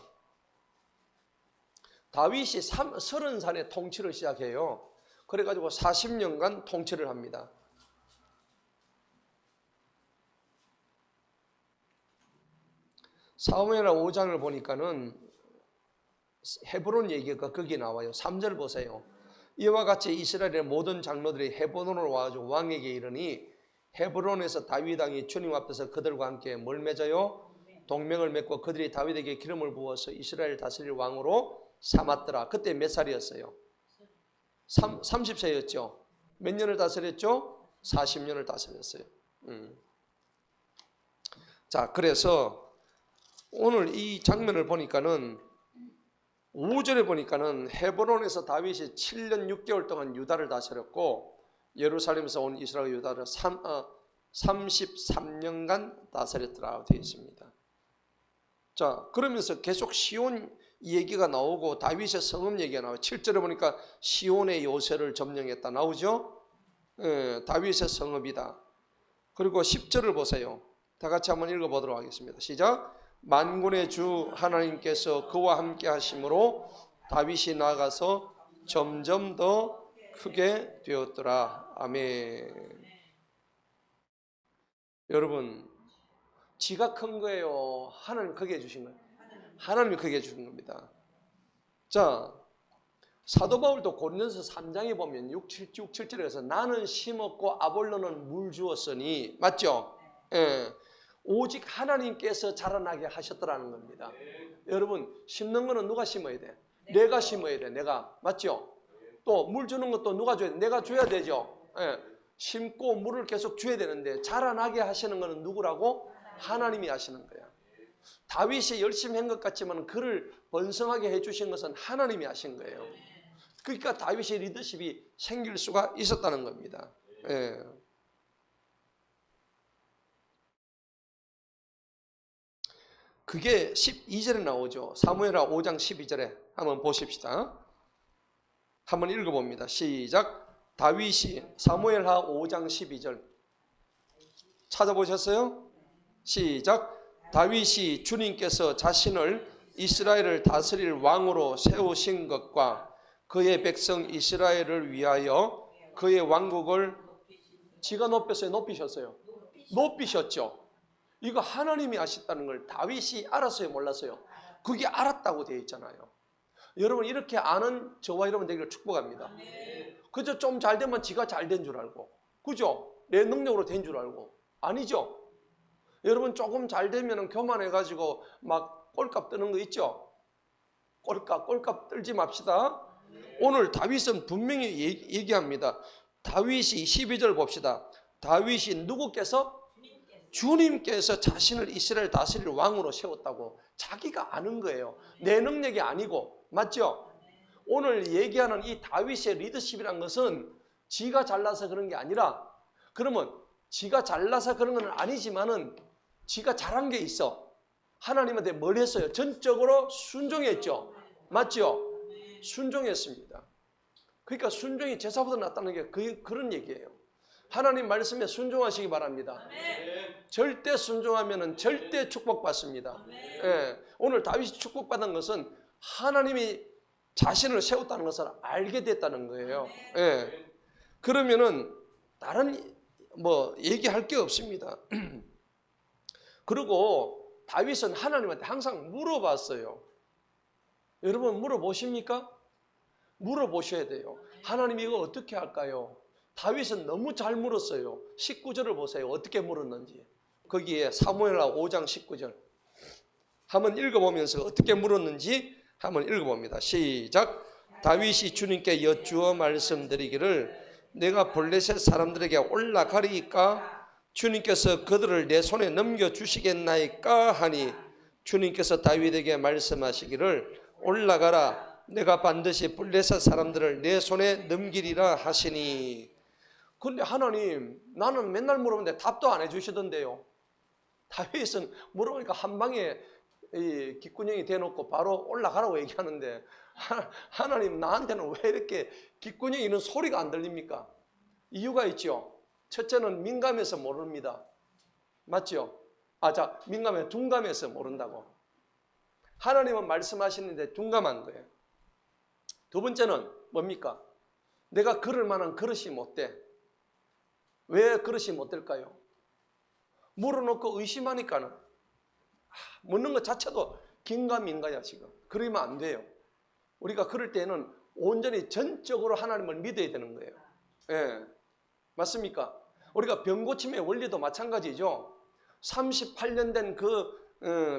다윗이 30살에 통치를 시작해요. 그래가지고 40년간 통치를 합니다. 사무엘하 5장을 보니까는 헤브론 얘기가 거기 나와요. 3절 보세요. 이와 같이 이스라엘의 모든 장로들이 헤브론으로 와가지고 왕에게 이르니 헤브론에서 다윗 왕이 주님 앞에서 그들과 함께 뭘 맺어요? 동맹을 맺고 그들이 다윗에게 기름을 부어서 이스라엘 다스릴 왕으로 삼았더라. 그때 몇 살이었어요? 30세였죠. 몇 년을 다스렸죠? 40년을 다스렸어요. 자, 그래서 오늘 이 장면을 보니까는 5절에 보니까는 헤브론에서 다윗이 7년 6개월 동안 유다를 다스렸고 예루살렘에서 온 이스라엘 유다를 33년간 다스렸더라 되어 있습니다. 자, 그러면서 계속 시온 얘기가 나오고 다윗의 성읍 얘기가 나와요. 7절에 보니까 시온의 요새를 점령했다 나오죠. 다윗의 성읍이다. 그리고 10절을 보세요. 다 같이 한번 읽어보도록 하겠습니다. 시작. 만군의 주 하나님께서 그와 함께 하심으로 다윗이 나아가서 점점 더 크게 되었더라. 아멘. 여러분, 지가 큰 거예요? 하나님 크게 해주신 거예요? 하나님이 크게 해주신 겁니다. 자, 사도 바울도 고린도서 3장에 보면 6, 7절에서 나는 심었고 아볼로는 물 주었으니 맞죠? 예. 오직 하나님께서 자라나게 하셨더라는 겁니다. 여러분, 심는 거는 누가 심어야 돼? 내가 심어야 돼. 내가. 맞죠? 또 물 주는 것도 누가 줘야 돼? 내가 줘야 되죠. 예. 심고 물을 계속 줘야 되는데 자라나게 하시는 거는 누구라고? 하나님이 하시는 거야. 다윗이 열심히 한 것 같지만 그를 번성하게 해주신 것은 하나님이 하신 거예요. 그러니까 다윗의 리더십이 생길 수가 있었다는 겁니다. 예. 그게 12절에 나오죠. 사무엘하 5장 12절에 한번 보십시다. 한번 읽어봅니다. 시작. 다윗이 사무엘하 5장 12절 찾아보셨어요? 시작. 다윗이 주님께서 자신을 이스라엘을 다스릴 왕으로 세우신 것과 그의 백성 이스라엘을 위하여 그의 왕국을 지가 높였어요? 높이셨어요? 높이셨죠. 이거 하나님이 하셨다는 걸 다윗이 알았어요? 몰랐어요? 그게 알았다고 되어 있잖아요. 여러분 이렇게 아는 저와 여러분 되기를 축복합니다. 그저 좀 잘 되면 지가 잘 된 줄 알고 그죠? 내 능력으로 된 줄 알고 아니죠? 여러분 조금 잘 되면 교만해가지고 막 꼴값 뜨는 거 있죠? 꼴값 떨지 맙시다. 오늘 다윗은 분명히 얘기합니다. 다윗이 12절 봅시다. 다윗이 누구께서? 주님께서 자신을 이스라엘 다스릴 왕으로 세웠다고 자기가 아는 거예요. 내 능력이 아니고 맞죠? 오늘 얘기하는 이 다윗의 리더십이란 것은 지가 잘나서 그런 게 아니라 그러면 지가 잘나서 그런 건 아니지만은 지가 잘한 게 있어. 하나님한테 뭘 했어요? 전적으로 순종했죠. 맞죠? 순종했습니다. 그러니까 순종이 제사보다 낫다는 게 그런 얘기예요. 하나님 말씀에 순종하시기 바랍니다. 절대 순종하면 절대 축복받습니다. 예, 오늘 다윗이 축복받은 것은 하나님이 자신을 세웠다는 것을 알게 됐다는 거예요. 예, 그러면은 다른 뭐 얘기할 게 없습니다. 그리고 다윗은 하나님한테 항상 물어봤어요. 여러분 물어보십니까? 물어보셔야 돼요. 하나님 이거 어떻게 할까요? 다윗은 너무 잘 물었어요. 19절을 보세요. 어떻게 물었는지. 거기에 사무엘하 5장 19절 한번 읽어보면서 어떻게 물었는지 한번 읽어봅니다. 시작. 다윗이 주님께 여쭈어 말씀드리기를 내가 블레셋 사람들에게 올라가리이까 주님께서 그들을 내 손에 넘겨주시겠나이까 하니 주님께서 다윗에게 말씀하시기를 올라가라 내가 반드시 블레셋 사람들을 내 손에 넘기리라 하시니. 근데 하나님 나는 맨날 물어보는데 답도 안 해주시던데요. 다윗은 물어보니까 한 방에 이 귓구녕이 대놓고 바로 올라가라고 얘기하는데 하나님 나한테는 왜 이렇게 귓구녕에 있는 소리가 안 들립니까? 이유가 있죠. 첫째는 민감해서 모릅니다. 맞죠? 민감해 둔감해서 모른다고. 하나님은 말씀하시는데 둔감한 거예요. 두 번째는 뭡니까? 내가 그럴 만한 그릇이 못 돼. 왜 그릇이 못 될까요? 물어놓고 의심하니까는 묻는 것 자체도 긴가민가야 지금. 그러면 안 돼요. 우리가 그럴 때는 온전히 전적으로 하나님을 믿어야 되는 거예요. 예, 맞습니까? 우리가 병고침의 원리도 마찬가지죠. 38년 된 그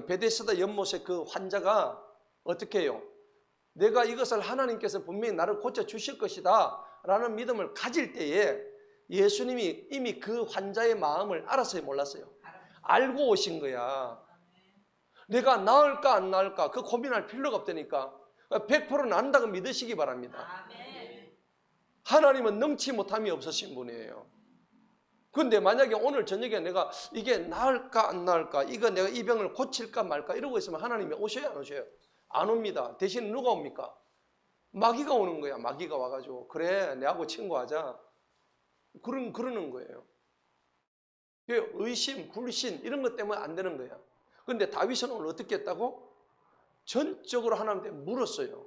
베데스다 연못의 그 환자가 어떻게 해요? 내가 이것을 하나님께서 분명히 나를 고쳐주실 것이다 라는 믿음을 가질 때에 예수님이 이미 그 환자의 마음을 알았어요, 몰랐어요? 알고 오신 거야. 내가 나을까 안 나을까 그 고민할 필요가 없다니까. 100% 난다고 믿으시기 바랍니다. 하나님은 능치 못함이 없으신 분이에요. 그런데 만약에 오늘 저녁에 내가 이게 나을까 안 나을까, 이거 내가 이 병을 고칠까 말까 이러고 있으면 하나님이 오셔요 안 오셔요? 안 옵니다. 대신 누가 옵니까? 마귀가 오는 거야. 마귀가 와가지고 그래 내하고 친구하자 그러는 거예요. 의심, 불신 이런 것 때문에 안 되는 거야. 그런데 다윗은 오늘 어떻게 했다고? 전적으로 하나님한테 물었어요.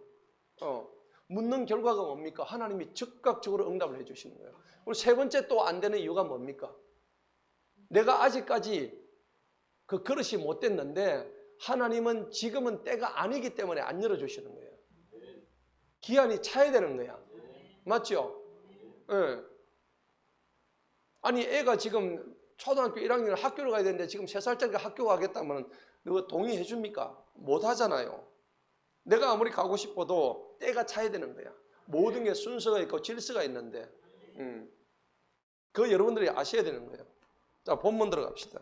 묻는 결과가 뭡니까? 하나님이 즉각적으로 응답을 해주시는 거예요. 그리고 세 번째 또 안 되는 이유가 뭡니까? 내가 아직까지 그 그릇이 못 됐는데 하나님은 지금은 때가 아니기 때문에 안 열어주시는 거예요. 기한이 차야 되는 거야. 맞죠? 네. 아니 애가 지금 초등학교 1학년 학교를 가야 되는데 지금 3살짜리가 학교 가겠다면 누가 동의해 줍니까? 못 하잖아요. 내가 아무리 가고 싶어도 때가 차야 되는 거야. 모든 게 순서가 있고 질서가 있는데 그거 여러분들이 아셔야 되는 거예요. 자, 본문 들어갑시다.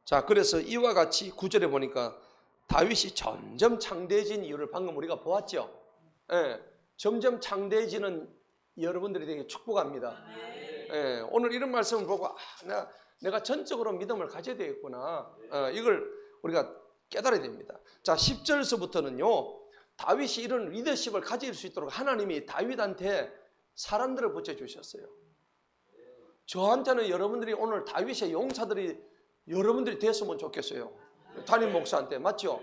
자, 그래서 이와 같이 9절에 보니까 다윗이 점점 창대해진 이유를 방금 우리가 보았죠. 예, 점점 창대해지는 여러분들이 되게 축복합니다. 예, 오늘 이런 말씀을 보고 내가 전적으로 믿음을 가져야 되겠구나. 이걸 우리가 깨달아야 됩니다. 자, 10절서부터는요. 다윗이 이런 리더십을 가질 수 있도록 하나님이 다윗한테 사람들을 붙여주셨어요. 저한테는 여러분들이 오늘 다윗의 용사들이 여러분들이 됐으면 좋겠어요. 담임 목사한테. 맞죠?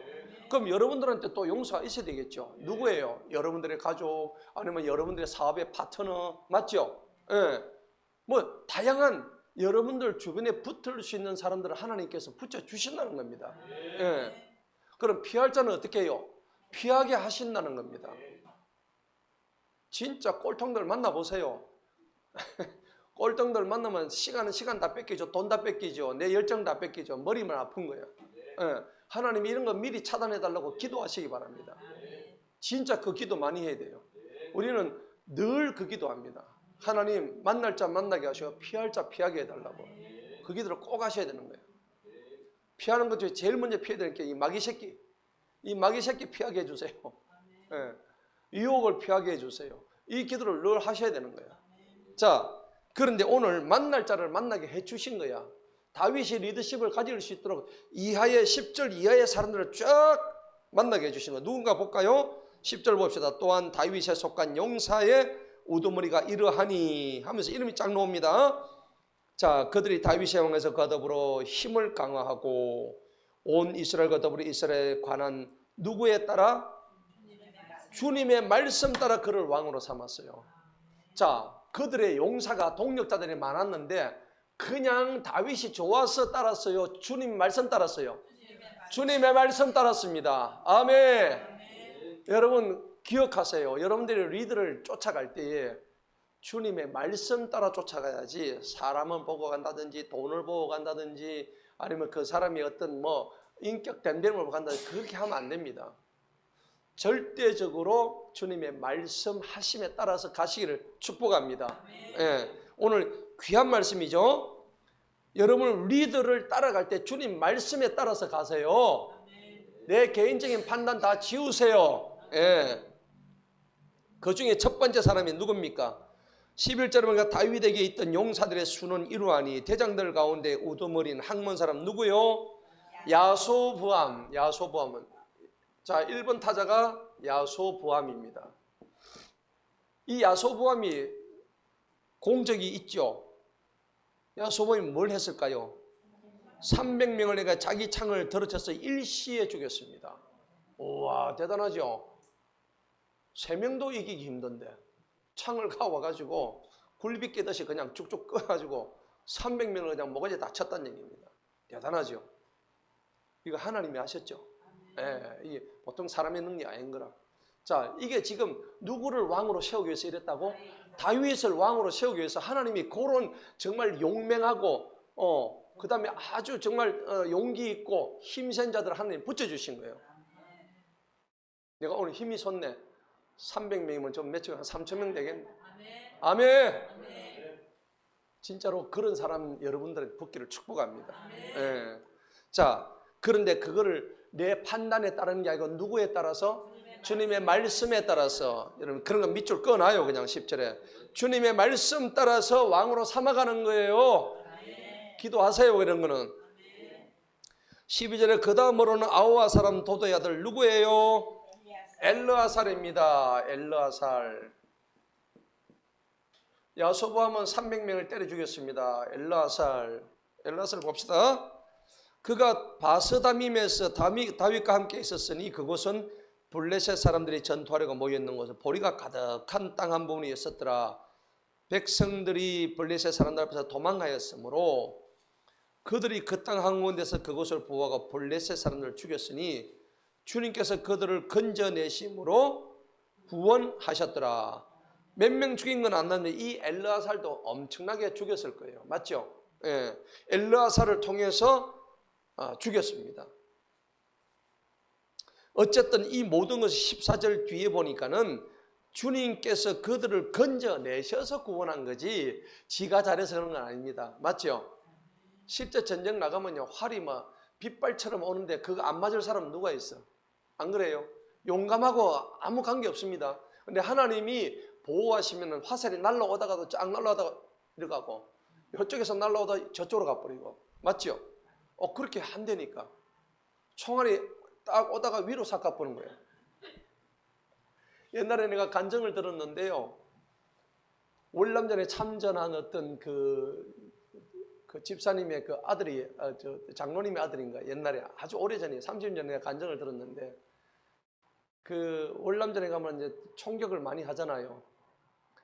그럼 여러분들한테 또 용사가 있어야 되겠죠. 누구예요? 여러분들의 가족 아니면 여러분들의 사업의 파트너. 맞죠? 예. 뭐 다양한 여러분들 주변에 붙을 수 있는 사람들을 하나님께서 붙여주신다는 겁니다. 예. 그럼 피할 자는 어떻게 해요? 피하게 하신다는 겁니다. 진짜 꼴통들 만나보세요. 꼴통들 만나면 시간 다 뺏기죠. 돈 다 뺏기죠. 내 열정 다 뺏기죠. 머리만 아픈 거예요. 예. 하나님 이런 거 미리 차단해달라고 기도하시기 바랍니다. 진짜 그 기도 많이 해야 돼요. 우리는 늘 그 기도합니다. 하나님 만날 자 만나게 하시고 피할 자 피하게 해달라고. 그 기도를 꼭 하셔야 되는 거예요. 피하는 것 중에 제일 먼저 피해야 되는 게 이 마귀 새끼. 이 마귀 새끼 피하게 해주세요. 예. 유혹을 피하게 해주세요. 이 기도를 늘 하셔야 되는 거예요. 자, 그런데 오늘 만날 자를 만나게 해주신 거야. 다윗이 리더십을 가질 수 있도록 이하의 10절 이하의 사람들을 쫙 만나게 해주신 거 누군가 볼까요? 10절 봅시다. 또한 다윗에 속한 용사의 우두머리가 이러하니 하면서 이름이 쫙 나옵니다. 자, 그들이 다윗의 왕에서 거더불어 힘을 강화하고 온 이스라엘과 더불어 이스라엘에 관한 누구에 따라? 주님의 말씀 따라 그를 왕으로 삼았어요. 자, 그들의 용사가 동력자들이 많았는데 그냥 다윗이 좋아서 따랐어요? 주님 말씀 따랐어요? 주님의 말씀 따랐습니다. 아멘. 여러분 기억하세요. 여러분들이 리더를 쫓아갈 때에 주님의 말씀 따라 쫓아가야지 사람을 보고 간다든지 돈을 보고 간다든지 아니면 그 사람이 어떤 뭐 인격 댐댐을 보고 간다든지 그렇게 하면 안 됩니다. 절대적으로 주님의 말씀하심에 따라서 가시기를 축복합니다. 예, 오늘 귀한 말씀이죠. 여러분 리더를 따라갈 때 주님 말씀에 따라서 가세요. 내 개인적인 판단 다 지우세요. 예. 그 중에 첫 번째 사람이 누굽니까? 11절에 보니까 다윗에게 있던 용사들의 수는 이루하니 대장들 가운데 우두머리인 학문 사람 누구요? 야소부암. 야소부암은 자 1번 타자가 야소부암입니다. 이 야소부암이 공적이 있죠. 야소부암이 뭘 했을까요? 300명을 내가 자기 창을 들어쳐서 일시에 죽였습니다. 우와 대단하죠. 3명도 이기기 힘든데 창을 가와가지고 굴비 깨듯이 그냥 쭉쭉 꺼가지고 300명을 그냥 모가지 다 쳤다는 얘기입니다. 대단하죠. 이거 하나님이 하셨죠. 예, 이게 보통 사람의 능력이 아닌 거라. 자, 이게 지금 누구를 왕으로 세우기 위해서 이랬다고? 다윗을 왕으로 세우기 위해서 하나님이 그런 정말 용맹하고 그 다음에 아주 정말 용기 있고 힘센 자들을 하나님 붙여주신 거예요. 내가 오늘 힘이 솟네. 300명이면 좀 며칠 한 3,000명 되겠네. 아멘. 진짜로 그런 사람 여러분들의 붙기를 축복합니다. 예. 자, 그런데 그거를 내 판단에 따르는 게 아니고 누구에 따라서? 주님의 말씀에 따라서. 여러분 그런 거 밑줄 꺼놔요. 그냥 10절에 주님의 말씀 따라서 왕으로 삼아가는 거예요. 기도하세요. 이런 거는 12절에 그 다음으로는 아호와 사람 도도의 아들 누구예요? 엘르아살입니다. 엘르아살. 야소부함은 300명을 때려 죽였습니다. 엘르아살 봅시다. 그가 바스다밈에서 다윗과 함께 있었으니 그곳은 블레셋 사람들이 전투하려고 모여있는 곳은 보리가 가득한 땅 한 부분이 있었더라. 백성들이 블레셋 사람들 앞에서 도망하였으므로 그들이 그 땅 한군데서 그곳을 보호하고 블레셋 사람들을 죽였으니 주님께서 그들을 건져내심으로 구원하셨더라. 몇 명 죽인 건 안 났는데 이 엘르아살도 엄청나게 죽였을 거예요. 맞죠? 예. 엘르아살을 통해서 죽였습니다. 어쨌든 이 모든 것이 14절 뒤에 보니까는 주님께서 그들을 건져내셔서 구원한 거지 지가 잘해서 그런 건 아닙니다. 맞죠? 실제 전쟁 나가면요 활이 막 빗발처럼 오는데 그거 안 맞을 사람은 누가 있어? 안 그래요? 용감하고 아무 관계 없습니다. 근데 하나님이 보호하시면 화살이 날라오다가도 쫙 날라오다가 이러가고 이쪽에서 날라오다 저쪽으로 가버리고 맞죠? 그렇게 한다니까 총알이 딱 오다가 위로 싹 가버리는 거예요. 옛날에 내가 간증을 들었는데요. 월남전에 참전한 어떤 그 집사님의 그 아들이 장로님의 아들인가 옛날에 아주 오래전에 30년 내가 간증을 들었는데 그 월남전에 가면 이제 총격을 많이 하잖아요.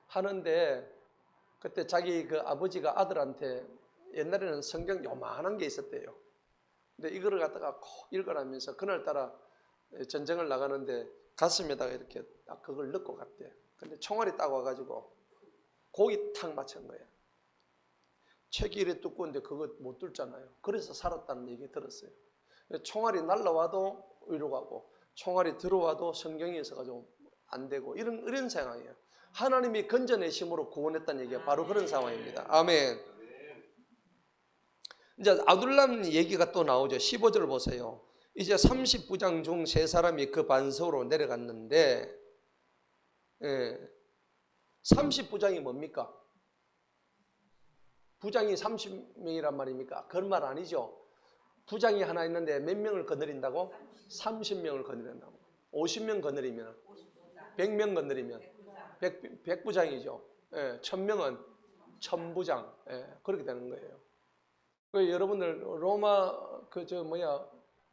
하는데 그때 자기 그 아버지가 아들한테 옛날에는 성경 요만한 게 있었대요. 근데 이거를 갖다가 꼭 읽으라면서 그날따라 전쟁을 나가는데 가슴에다가 이렇게 딱 그걸 넣고 갔대. 근데 총알이 딱 와가지고 고기 탁 맞춘 거예요. 책이 이래 두꺼운데 그거 못 뚫잖아요. 그래서 살았다는 얘기 들었어요. 총알이 날라와도 위로 가고 총알이 들어와도 성경이 있어가지고 안 되고 이런 상황이에요. 하나님이 건져내심으로 구원했다는 얘기가 바로 그런 상황입니다. 아멘. 이제 아둘람 얘기가 또 나오죠. 15절 보세요. 이제 30부장 중 3사람이 그 반석으로 내려갔는데 30부장이 뭡니까? 부장이 30명이란 말입니까? 그런 말 아니죠. 부장이 하나 있는데 몇 명을 거느린다고? 30명을 거느린다고. 50명 거느리면 100명 거느리면 100부장이죠. 예, 1000명은 1000부장. 예, 그렇게 되는 거예요. 그 여러분들 로마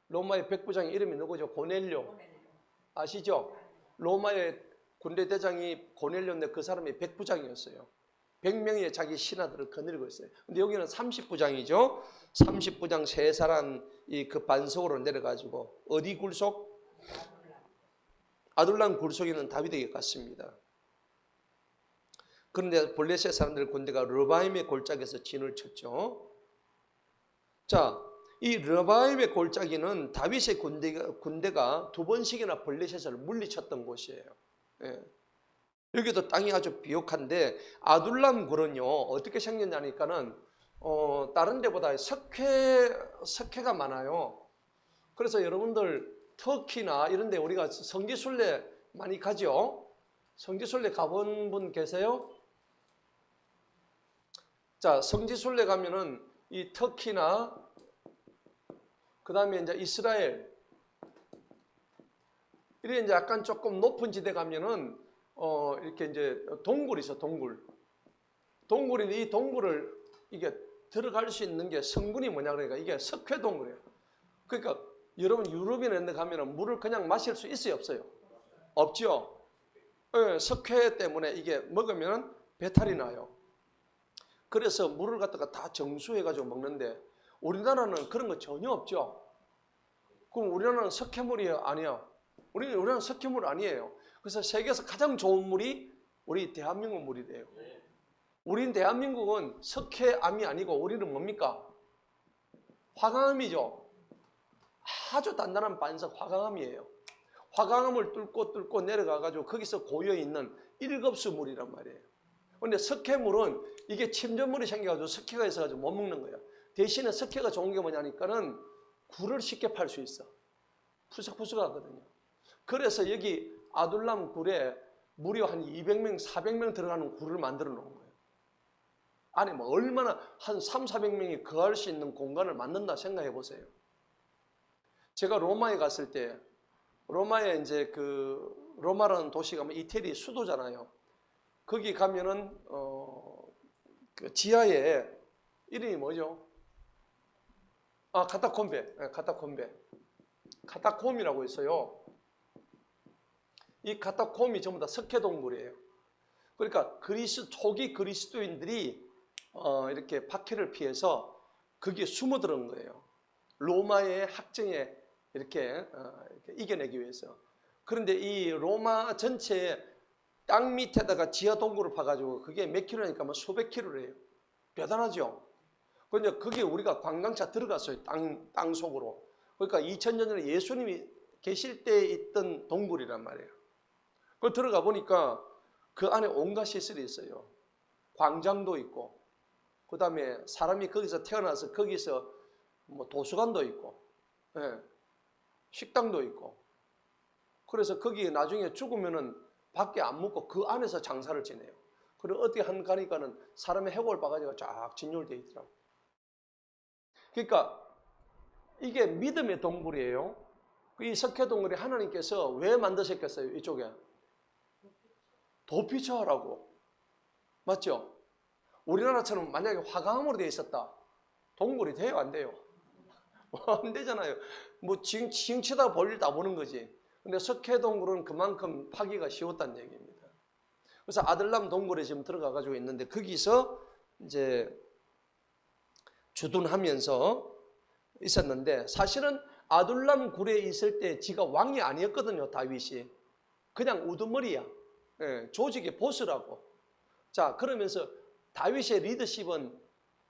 로마의 백부장의 이름이 누구죠? 고넬료 아시죠? 로마의 군대 대장이 고넬료인데 그 사람이 백부장이었어요. 100명의 자기 신하들을 거느리고 있어요. 근데 여기는 30부장이죠. 30부장 세 사람이 그 반석으로 내려가지고 어디 굴속? 아둘람 굴속에 있는 다윗에게 갔습니다. 그런데 블레셋 사람들 군대가 르바임의 골짜기에서 진을 쳤죠. 자, 이 르바임의 골짜기는 다윗의 군대가 두 번씩이나 블레셋을 물리쳤던 곳이에요. 예. 여기도 땅이 아주 비옥한데 아둘람 굴은요 어떻게 생겼냐니까는 다른 데보다 석회가 많아요. 그래서 여러분들 터키나 이런 데 우리가 성지순례 많이 가죠. 성지순례 가본 분 계세요? 자, 성지순례 가면은 이 터키나 그 다음에 이제 이스라엘 이렇게 이제 약간 조금 높은 지대 가면은 이렇게 이제 동굴이 있어, 동굴인데 이 동굴을 이게 들어갈 수 있는 게 성분이 뭐냐 그러니까 이게 석회 동굴이에요. 그러니까 여러분 유럽이나 이런 데 가면은 물을 그냥 마실 수 있어요, 없어요? 없죠. 네, 석회 때문에 이게 먹으면 배탈이 나요. 그래서 물을 갖다가 다 정수해 가지고 먹는데 우리나라는 그런 거 전혀 없죠. 그럼 우리나라는 석회물이에요, 아니야? 우리나라는 석회물 아니에요. 그래서 세계에서 가장 좋은 물이 우리 대한민국 물이래요. 우린 대한민국은 석회암이 아니고 우리는 뭡니까? 화강암이죠. 아주 단단한 반석 화강암이에요. 화강암을 뚫고 내려가가지고 거기서 고여있는 일급수 물이란 말이에요. 근데 석회물은 이게 침전물이 생겨가지고 석회가 있어가지고 못 먹는 거예요. 대신에 석회가 좋은 게 뭐냐니까는 굴을 쉽게 팔 수 있어. 푸석푸석하거든요. 그래서 여기 아둘람 굴에 무려 한 200명, 400명 들어가는 굴을 만들어 놓은 거예요. 안에 뭐 얼마나 한 3, 400명이 거할 수 있는 공간을 만든다 생각해 보세요. 제가 로마에 갔을 때 로마에 이제 그 로마라는 도시가 뭐 이태리 수도잖아요. 거기 가면은 그 지하에 이름이 뭐죠? 아, 카타콤베. 네, 카타콤이라고 있어요. 이 카타콤이 전부 다 석회동굴이에요. 그러니까 초기 그리스도인들이 이렇게 박해를 피해서 거기에 숨어들은 거예요. 로마의 학정에 이렇게 이겨내기 위해서. 그런데 이 로마 전체에 땅 밑에다가 지하 동굴을 파가지고 그게 몇 킬로니까 뭐 수백 킬로래요. 대단하죠. 그런데 거기에 우리가 관광차 들어갔어요. 땅 속으로. 그러니까 2000년 전에 예수님이 계실 때 있던 동굴이란 말이에요. 그 들어가 보니까 그 안에 온갖 시설이 있어요. 광장도 있고, 그 다음에 사람이 거기서 태어나서 거기서 뭐 도서관도 있고, 예, 식당도 있고. 그래서 거기 나중에 죽으면은 밖에 안 묵고 그 안에서 장사를 지내요. 그리고 어떻게 가니까는 사람의 해골 바가지가 쫙 진열되어 있더라고. 그러니까 이게 믿음의 동굴이에요. 이 석회 동굴이 하나님께서 왜 만드셨겠어요? 이쪽에 도피처하라고. 맞죠? 우리나라처럼 만약에 화강암으로 되어 있었다. 동굴이 돼요, 안 돼요? 안 되잖아요. 뭐 지형 치다가 볼일 다 보는 거지. 근데 석회 동굴은 그만큼 파기가 쉬웠다는 얘기입니다. 그래서 아들람 동굴에 지금 들어가 가지고 있는데 거기서 이제 주둔하면서 있었는데 사실은 아둘람 굴에 있을 때 지가 왕이 아니었거든요, 다윗이. 그냥 우두머리야. 예, 조직의 보스라고. 자, 그러면서 다윗의 리더십은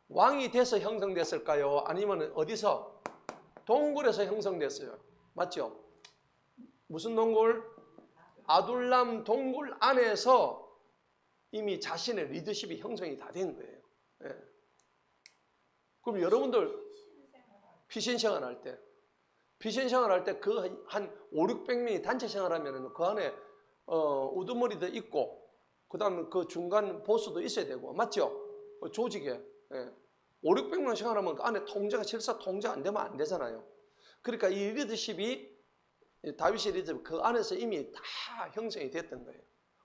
왕이 돼서 형성됐을까요? 아니면 어디서? 동굴에서 형성됐어요. 맞죠? 무슨 동굴? 아둘람 동굴 안에서 이미 자신의 리더십이 형성이 다 된 거예요. 예. 그럼 여러분들 피신 생활할 때 그 한 5, 600명이 단체 생활하면 그 안에 우두머리도 있고 그 다음에 그 중간 보스도 있어야 되고 맞죠? 조직에. 예. 5, 600명 생활하면 그 안에 통제가 실사 통제 안 되면 안 되잖아요. 그러니까 이 리더십이 다윗의 리더십 그 안에서 이미 다 형성이 됐던 거예요.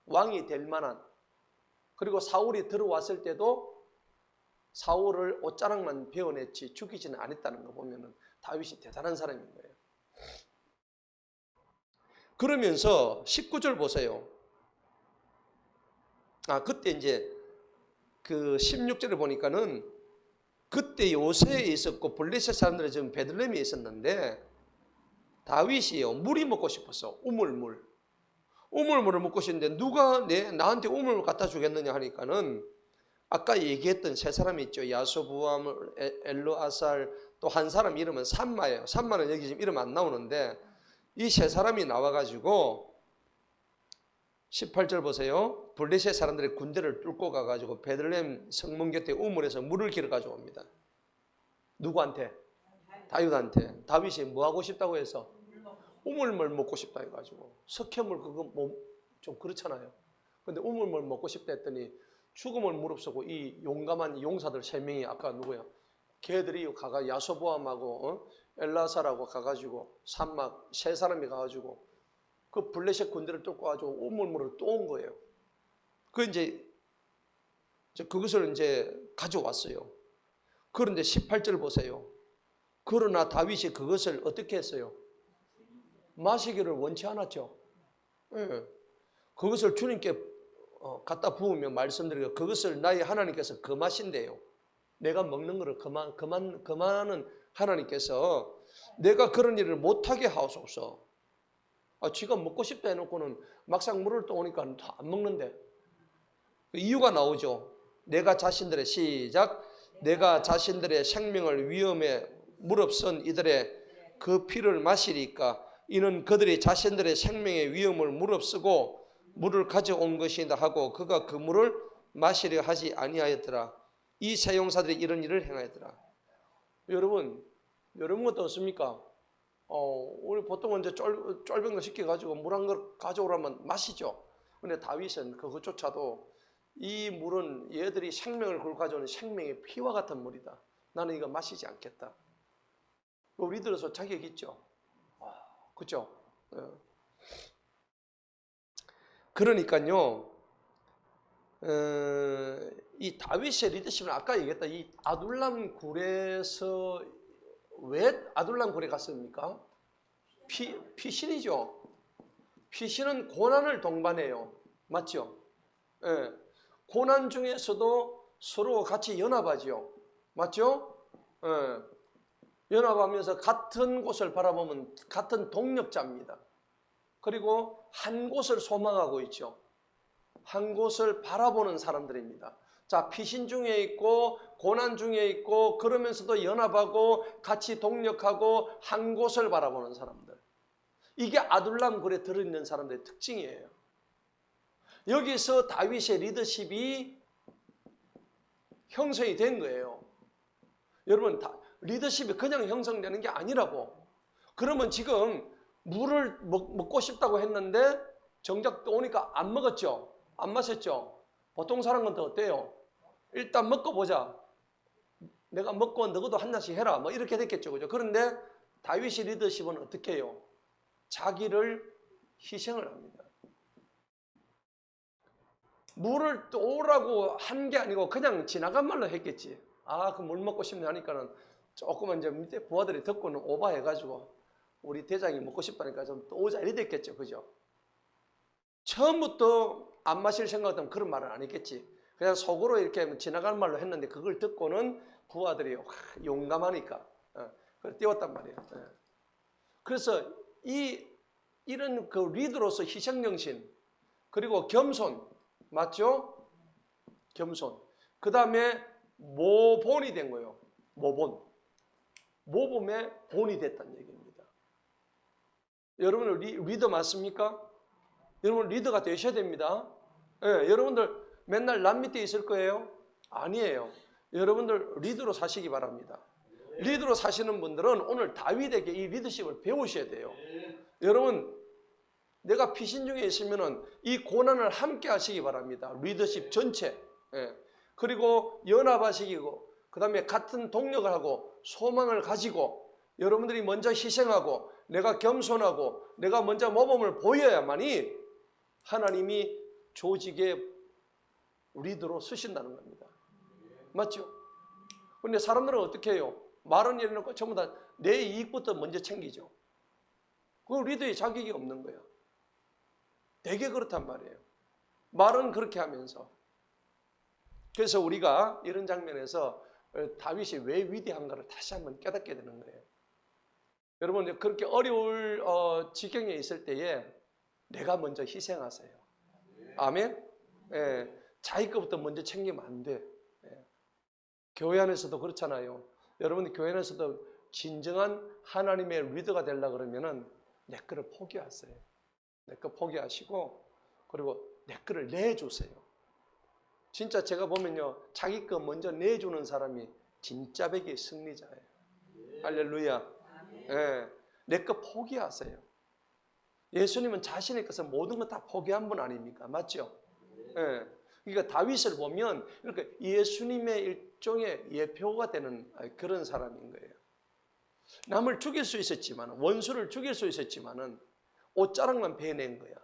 왕이 될 만한. 그리고 사울이 들어왔을 때도 사울을 옷자락만 베어냈지 죽이지는 않았다는 거 보면은 다윗이 대단한 사람인 거예요. 그러면서 19절 보세요. 그때 이제 그 16절에 보니까는 그때 요새에 있었고 블레셋 사람들이 지금 베들레헴에 있었는데 다윗이요 물이 먹고 싶었어. 우물물을 먹고 싶은데 누가 나한테 우물물 갖다 주겠느냐 하니까는 아까 얘기했던 세 사람이 있죠. 야소부암, 엘르아살, 또 한 사람 이름은 삼마예요. 삼마는 여기 지금 이름 안 나오는데 이 세 사람이 나와가지고 18절 보세요. 블레셋 사람들의 군대를 뚫고 가가지고 베들레헴 성문 곁에 우물에서 물을 길어 가져옵니다. 누구한테? 다윗한테. 다윗이 뭐 하고 싶다고 해서? 우물물 먹고 싶다 해가지고. 석회물 그거 뭐 좀 그렇잖아요. 근데 우물물 먹고 싶다 했더니 죽음을 무릅쓰고 이 용감한 용사들 3명이 아까 누구야? 걔들이 가가 야소보암하고 엘라사라고 가가지고 산막 세 사람이 가가지고 그 블레셋 군대를 뚫고 가지고 우물물을 또 온 거예요. 그 이제 그것을 이제 가져왔어요. 그런데 18절 보세요. 그러나 다윗이 그것을 어떻게 했어요? 마시기를 원치 않았죠. 네. 그것을 주님께 갖다 부으면 말씀드리고 그것을 나의 하나님께서 금하신대요. 내가 먹는 것을 금하는 하나님께서 내가 그런 일을 못하게 하옵소서. 지가 먹고 싶다 해놓고는 막상 물을 떠오니까 다 안 먹는데 이유가 나오죠. 내가 자신들의 생명을 위험에 무릅쓴 이들의 그 피를 마시리까 이는 그들이 자신들의 생명의 위험을 무릅쓰고 물을 가져온 것이다 하고 그가 그 물을 마시려 하지 아니하였더라. 이 세 용사들이 이런 일을 행하였더라. 여러분 어떻습니까? 우리 보통은 이제 쫄병 거 시켜가지고 물 한 걸 가져오라면 마시죠. 근데 다윗은 그것조차도 이 물은 얘들이 생명을 걸고 가져오는 생명의 피와 같은 물이다. 나는 이거 마시지 않겠다. 우리들어서 자격 있죠. 그렇죠? 그러니까요. 이 다윗의 리더십은 아까 얘기했다. 이 아둘람 굴에서 왜 아둘람 굴에 갔습니까? 피신이죠. 피신은 고난을 동반해요. 맞죠? 예. 고난 중에서도 서로 같이 연합하죠. 맞죠? 예. 연합하면서 같은 곳을 바라보면 같은 동력자입니다. 그리고 한 곳을 소망하고 있죠. 한 곳을 바라보는 사람들입니다. 자, 피신 중에 있고 고난 중에 있고 그러면서도 연합하고 같이 동력하고 한 곳을 바라보는 사람들. 이게 아둘람 굴에 들어있는 사람들의 특징이에요. 여기서 다윗의 리더십이 형성이 된 거예요. 여러분, 리더십이 그냥 형성되는 게 아니라고. 그러면 지금 물을 먹고 싶다고 했는데 정작 또 오니까 안 먹었죠? 안 마셨죠? 보통 사람은 어때요? 일단 먹고 보자. 내가 먹고 너도 한 잔씩 해라. 뭐 이렇게 됐겠죠. 그죠? 그런데 다윗의 리더십은 어떻게 해요? 자기를 희생을 합니다. 물을 떠오라고 한 게 아니고 그냥 지나간 말로 했겠지. 그 물 먹고 싶네 하니까는 조금은 이제 밑에 부하들이 듣고는 오바해가지고 우리 대장이 먹고 싶다니까 좀 또 오자 이래 됐겠죠. 그죠? 처음부터 안 마실 생각 같으면 그런 말은 안 했겠지. 그냥 속으로 이렇게 지나가는 말로 했는데 그걸 듣고는 부하들이 용감하니까 그걸 띄웠단 말이에요. 그래서 이런 그 리더로서 희생정신 그리고 겸손 맞죠? 겸손. 그 다음에 모본이 된 거예요. 모범의 본이 됐다는 얘기입니다. 여러분 리더 맞습니까? 여러분 리더가 되셔야 됩니다. 여러분들 맨날 남 밑에 있을 거예요? 아니에요. 여러분들 리더로 사시기 바랍니다. 리더로 사시는 분들은 오늘 다윗에게 이 리더십을 배우셔야 돼요. 여러분 내가 피신 중에 있으면 이 고난을 함께 하시기 바랍니다. 리더십 전체. 그리고 연합하시고 그 다음에 같은 동력을 하고 소망을 가지고 여러분들이 먼저 희생하고 내가 겸손하고 내가 먼저 모범을 보여야만이 하나님이 조직의 리더로 쓰신다는 겁니다. 맞죠? 근데 사람들은 어떻게 해요? 말은 이래놓고 전부 다 내 이익부터 먼저 챙기죠. 그 리더의 자격이 없는 거야. 되게 그렇단 말이에요. 말은 그렇게 하면서. 그래서 우리가 이런 장면에서 다윗이 왜 위대한가를 다시 한번 깨닫게 되는 거예요. 여러분 그렇게 어려울 지경에 있을 때에 내가 먼저 희생하세요. 아멘? 예, 자기 것부터 먼저 챙기면 안 돼. 예. 교회 안에서도 그렇잖아요. 여러분 교회 안에서도 진정한 하나님의 리더가 되려고 그러면은 내 거를 포기하세요. 내 거 포기하시고 그리고 내 거를 내주세요. 진짜 제가 보면요. 자기 거 먼저 내주는 사람이 진짜 백의 승리자예요. 할렐루야. 예, 내 거 포기하세요. 예수님은 자신의 것을 모든 것 다 포기한 분 아닙니까? 맞죠? 예. 그러니까 다윗을 보면 이렇게 예수님의 일종의 예표가 되는 그런 사람인 거예요. 남을 죽일 수 있었지만 원수를 죽일 수 있었지만은 옷자락만 베낸 거야.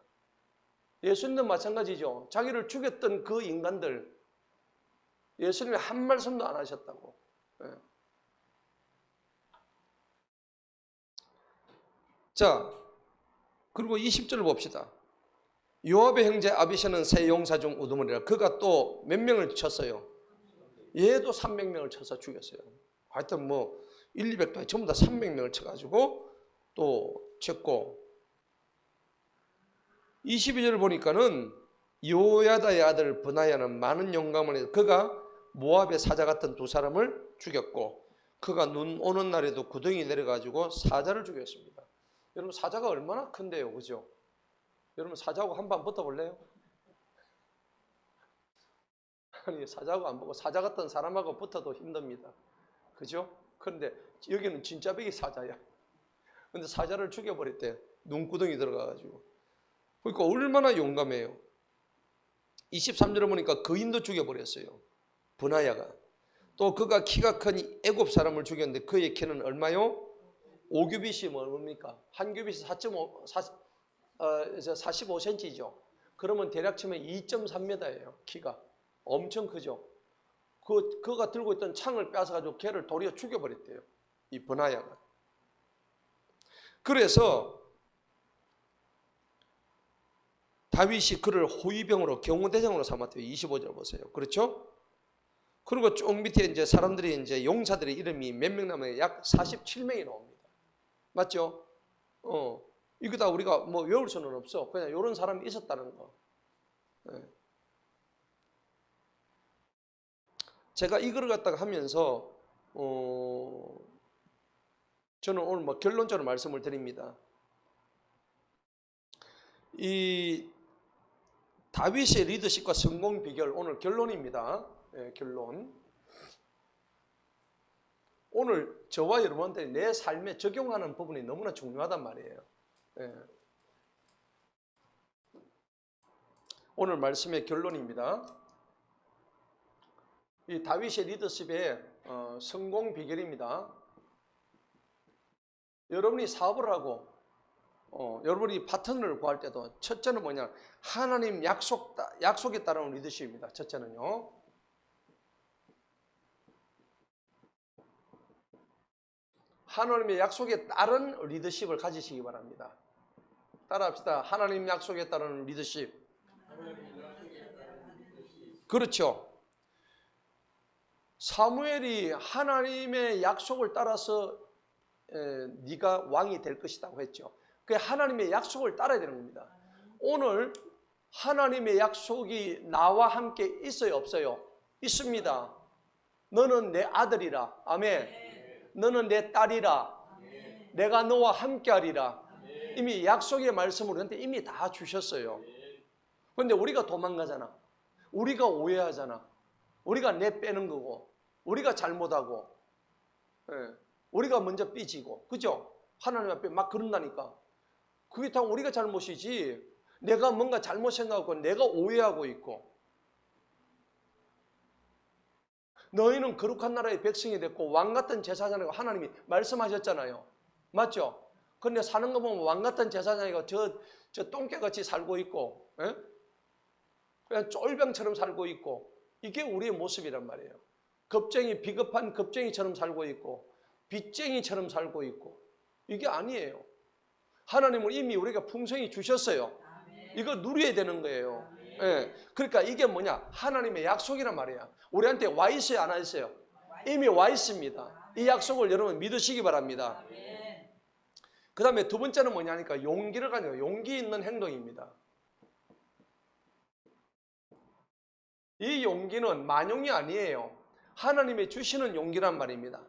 예수님도 마찬가지죠. 자기를 죽였던 그 인간들 예수님이 한 말씀도 안 하셨다고. 예. 자, 그리고 20절을 봅시다. 요압의 형제 아비샤는 세 용사 중 우두머리라. 그가 또 몇 명을 쳤어요? 얘도 300명을 쳐서 죽였어요. 하여튼 뭐 1, 200도 전부 다 300명을 쳐가지고 또 쳤고 22절을 보니까는 요야다의 아들 브나야는 많은 영감을 해서 그가 모압의 사자 같은 두 사람을 죽였고 그가 눈 오는 날에도 구덩이 내려가지고 사자를 죽였습니다. 여러분 사자가 얼마나 큰데요, 그죠? 여러분 사자하고 한판 붙어볼래요? 아니 사자하고 안 보고 사자 같은 사람하고 붙어도 힘듭니다. 그죠? 그런데 여기는 진짜 백이 사자야. 근데 사자를 죽여버렸대. 눈구덩이 들어가가지고. 그러니까 얼마나 용감해요. 23절에 보니까 거인도 죽여버렸어요. 브나야가. 또 그가 키가 큰 애굽 사람을 죽였는데 그의 키는 얼마요? 5규빗이 뭡니까? 한 규빗이 45cm죠. 그러면 대략 치면 2.3m예요. 키가. 엄청 크죠. 그가 들고 있던 창을 뺏어가지고 걔를 도리어 죽여버렸대요. 이 브나야가. 그래서 다윗이 그를 호위병으로 경호대장으로 삼았대요. 25절 보세요. 그렇죠? 그리고 쭉 밑에 이제 사람들이 이제 용사들의 이름이 몇 명 남아요? 약 47명이 나옵니다. 맞죠? 이거 다 우리가 뭐 외울 수는 없어. 그냥 이런 사람이 있었다는 거. 네. 제가 이걸 갖다가 하면서 저는 오늘 뭐 결론적으로 말씀을 드립니다. 이 다윗의 리더십과 성공 비결 오늘 결론입니다. 네, 결론. 오늘 저와 여러분들이 내 삶에 적용하는 부분이 너무나 중요하단 말이에요. 네. 오늘 말씀의 결론입니다. 이 다윗의 리더십의 성공 비결입니다. 여러분이 사업을 하고 여러분이 파트너를 구할 때도 첫째는 뭐냐? 하나님 약속에 따르는 리더십입니다. 첫째는요. 하나님의 약속에 따른 리더십을 가지시기 바랍니다. 따라합시다. 하나님 약속에 따르는 리더십. 그렇죠. 사무엘이 하나님의 약속을 따라서 네가 왕이 될 것이라고 했죠. 그 하나님의 약속을 따라야 되는 겁니다. 오늘 하나님의 약속이 나와 함께 있어요, 없어요? 있습니다. 너는 내 아들이라. 아멘. 너는 내 딸이라. 내가 너와 함께하리라. 이미 약속의 말씀을 우리한테 이미 다 주셨어요. 그런데 우리가 도망가잖아. 우리가 오해하잖아. 우리가 내빼는 거고 우리가 잘못하고 우리가 먼저 삐지고 그죠? 하나님 앞에 막 그런다니까. 그게 다 우리가 잘못이지. 내가 뭔가 잘못 생각하고 내가 오해하고 있고 너희는 거룩한 나라의 백성이 됐고 왕 같은 제사장이라고 하나님이 말씀하셨잖아요. 맞죠? 근데 사는 거 보면 왕 같은 제사장이고 저 똥개같이 살고 있고, 예? 그냥 쫄병처럼 살고 있고, 이게 우리의 모습이란 말이에요. 비겁한 겁쟁이처럼 살고 있고, 빚쟁이처럼 살고 있고, 이게 아니에요. 하나님은 이미 우리가 풍성히 주셨어요. 이거 누려야 되는 거예요. 예. 그러니까 이게 뭐냐? 하나님의 약속이란 말이야. 우리한테 와 있어요, 안 와 있어요? 이미 와 있습니다. 이 약속을 여러분 믿으시기 바랍니다. 그 다음에 두 번째는 뭐냐니까 용기를 가지고 용기 있는 행동입니다. 이 용기는 만용이 아니에요. 하나님이 주시는 용기란 말입니다.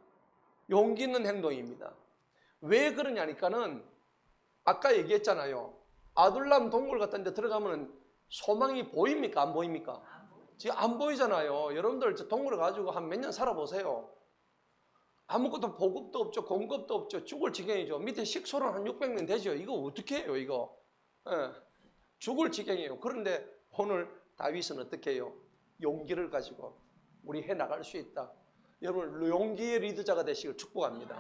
용기 있는 행동입니다. 왜 그러냐니까는 아까 얘기했잖아요. 아둘람 동굴 같은 데 들어가면 소망이 보입니까? 안 보입니까? 지금 안 보이잖아요. 여러분들 동굴에 가지고 한 몇 년 살아보세요. 아무것도 보급도 없죠. 공급도 없죠. 죽을 지경이죠. 밑에 식소는 한 600명 되죠. 이거 어떻게 해요, 이거? 예, 죽을 지경이에요. 그런데 오늘 다윗은 어떻게 해요? 용기를 가지고 우리 해나갈 수 있다. 여러분 용기의 리더자가 되시길 축복합니다.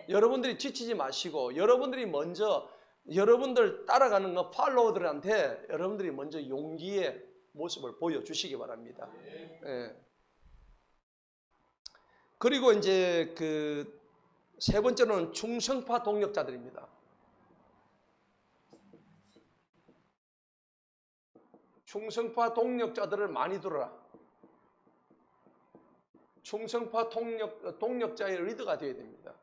여러분들이 지치지 마시고 여러분들이 먼저 여러분들 따라가는 거 팔로워들한테 여러분들이 먼저 용기의 모습을 보여주시기 바랍니다. 예. 그리고 이제 그 세 번째로는 충성파 동력자들입니다. 충성파 동력자들을 많이 들어라. 충성파 동력자의 리더가 되어야 됩니다.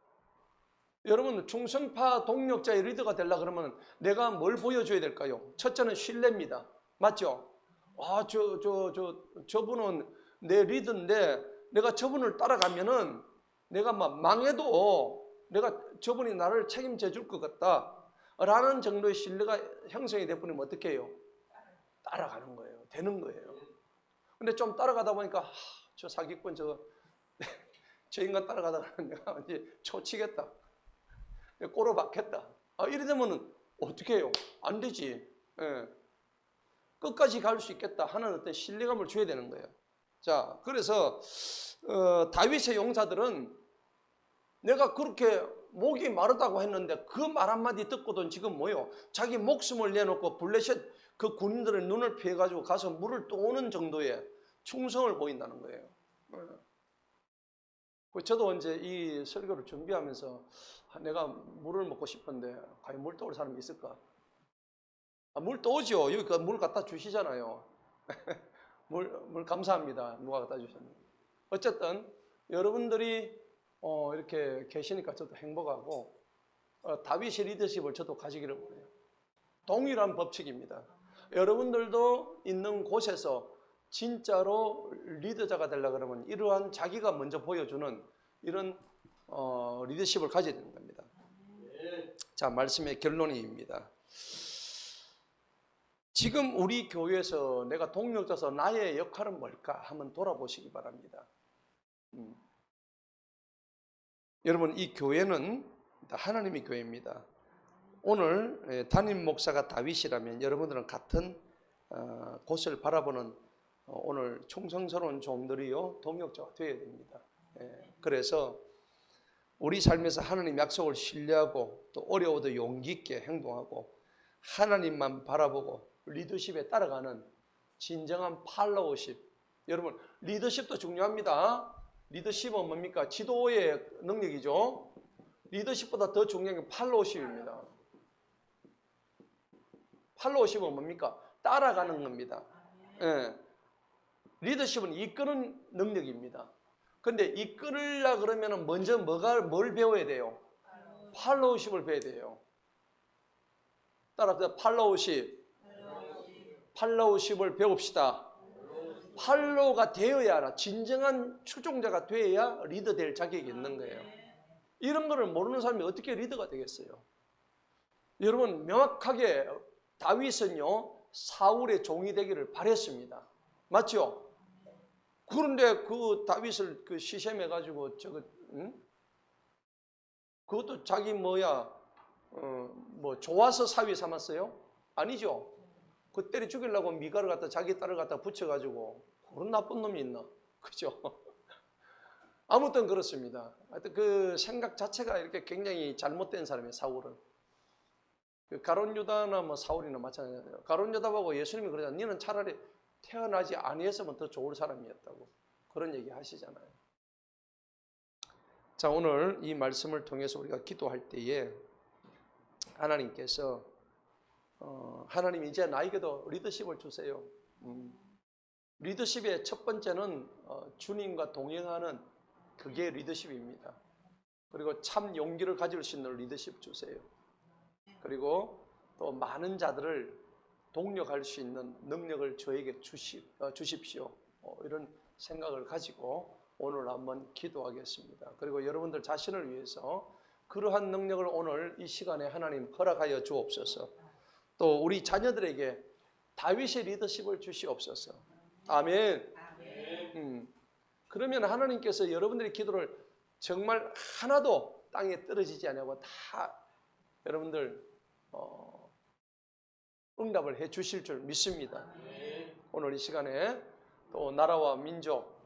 여러분 충성파 동력자의 리더가 되려고 그러면 내가 뭘 보여줘야 될까요? 첫째는 신뢰입니다. 맞죠? 아, 저분은 내 리더인데 내가 저분을 따라가면은 내가 막 망해도 내가 저분이 나를 책임져 줄 것 같다 라는 정도의 신뢰가 형성이 돼버리면 어떻게 해요? 따라가는 거예요. 되는 거예요. 근데 좀 따라가다 보니까 저 사기꾼 저 인간 따라가다가 내가 이제 초치겠다. 꼬로 박겠다. 이래 되면 어떻게 해요? 안 되지. 예. 끝까지 갈 수 있겠다 하는 어떤 신뢰감을 줘야 되는 거예요. 자, 그래서 다윗의 용사들은 내가 그렇게 목이 마르다고 했는데 그 말 한마디 듣고도 지금 뭐요? 자기 목숨을 내놓고 블레셋 그 군인들의 눈을 피해가지고 가서 물을 떠오는 정도의 충성을 보인다는 거예요. 저도 이제 이 설교를 준비하면서 내가 물을 먹고 싶은데 과연 물 떠올 사람이 있을까? 물 떠오죠. 여기 물 갖다 주시잖아요. 물 감사합니다. 누가 갖다 주셨는데. 어쨌든 여러분들이 이렇게 계시니까 저도 행복하고 다윗의 리더십을 저도 가지기를 원해요. 동일한 법칙입니다. 여러분들도 있는 곳에서 진짜로 리더자가 되려고 그러면 이러한 자기가 먼저 보여주는 이런 리더십을 가져야 되는 겁니다. 자, 말씀의 결론입니다. 지금 우리 교회에서 내가 동력자서 나의 역할은 뭘까 한번 돌아보시기 바랍니다. 여러분 이 교회는 하나님의 교회입니다. 오늘 담임 목사가 다윗이라면 여러분들은 같은 곳을 바라보는 오늘 충성스러운 종들이요 동역자가 되어야 됩니다. 그래서 우리 삶에서 하나님 약속을 신뢰하고 또 어려워도 용기 있게 행동하고 하나님만 바라보고 리더십에 따라가는 진정한 팔로워십. 여러분 리더십도 중요합니다. 리더십은 뭡니까? 지도의 능력이죠. 리더십보다 더 중요한 게 팔로워십입니다. 팔로워십은 뭡니까? 따라가는 겁니다. 예. 리더십은 이끄는 능력입니다. 근데 이끌으려 그러면 먼저 뭘 배워야 돼요? 팔로우십을 배워야 돼요. 따라서 팔로우십을 배웁시다. 팔로우가 되어야 알아. 진정한 추종자가 되어야 리더 될 자격이 있는 거예요. 이런 거를 모르는 사람이 어떻게 리더가 되겠어요? 여러분 명확하게 다윗은요 사울의 종이 되기를 바랬습니다. 맞죠? 그런데 그 다윗을 그 시샘해가지고 그것도 자기 좋아서 사위 삼았어요? 아니죠. 그 때려 죽이려고 미가를 갖다 자기 딸을 갖다 붙여가지고 그런 나쁜 놈이 있나? 그죠? 아무튼 그렇습니다. 하여튼 그 생각 자체가 이렇게 굉장히 잘못된 사람이에요. 사울은. 그 가룟 유다나 뭐 사울이나 마찬가지예요. 가룟 유다하고 예수님이 그러잖아요. 너는 차라리 태어나지 아니했으면 더 좋을 사람이었다고 그런 얘기 하시잖아요. 자, 오늘 이 말씀을 통해서 우리가 기도할 때에 하나님께서 하나님 이제 나에게도 리더십을 주세요. 리더십의 첫 번째는 주님과 동행하는 그게 리더십입니다. 그리고 참 용기를 가질 수 있는 리더십 주세요. 그리고 또 많은 자들을 동력할 수 있는 능력을 저에게 주십시오. 이런 생각을 가지고 오늘 한번 기도하겠습니다. 그리고 여러분들 자신을 위해서 그러한 능력을 오늘 이 시간에 하나님 허락하여 주옵소서. 또 우리 자녀들에게 다윗의 리더십을 주시옵소서. 아멘. 그러면 하나님께서 여러분들의 기도를 정말 하나도 땅에 떨어지지 않고 다 여러분들 응답을 해 주실 줄 믿습니다. 오늘 이 시간에 또 나라와 민족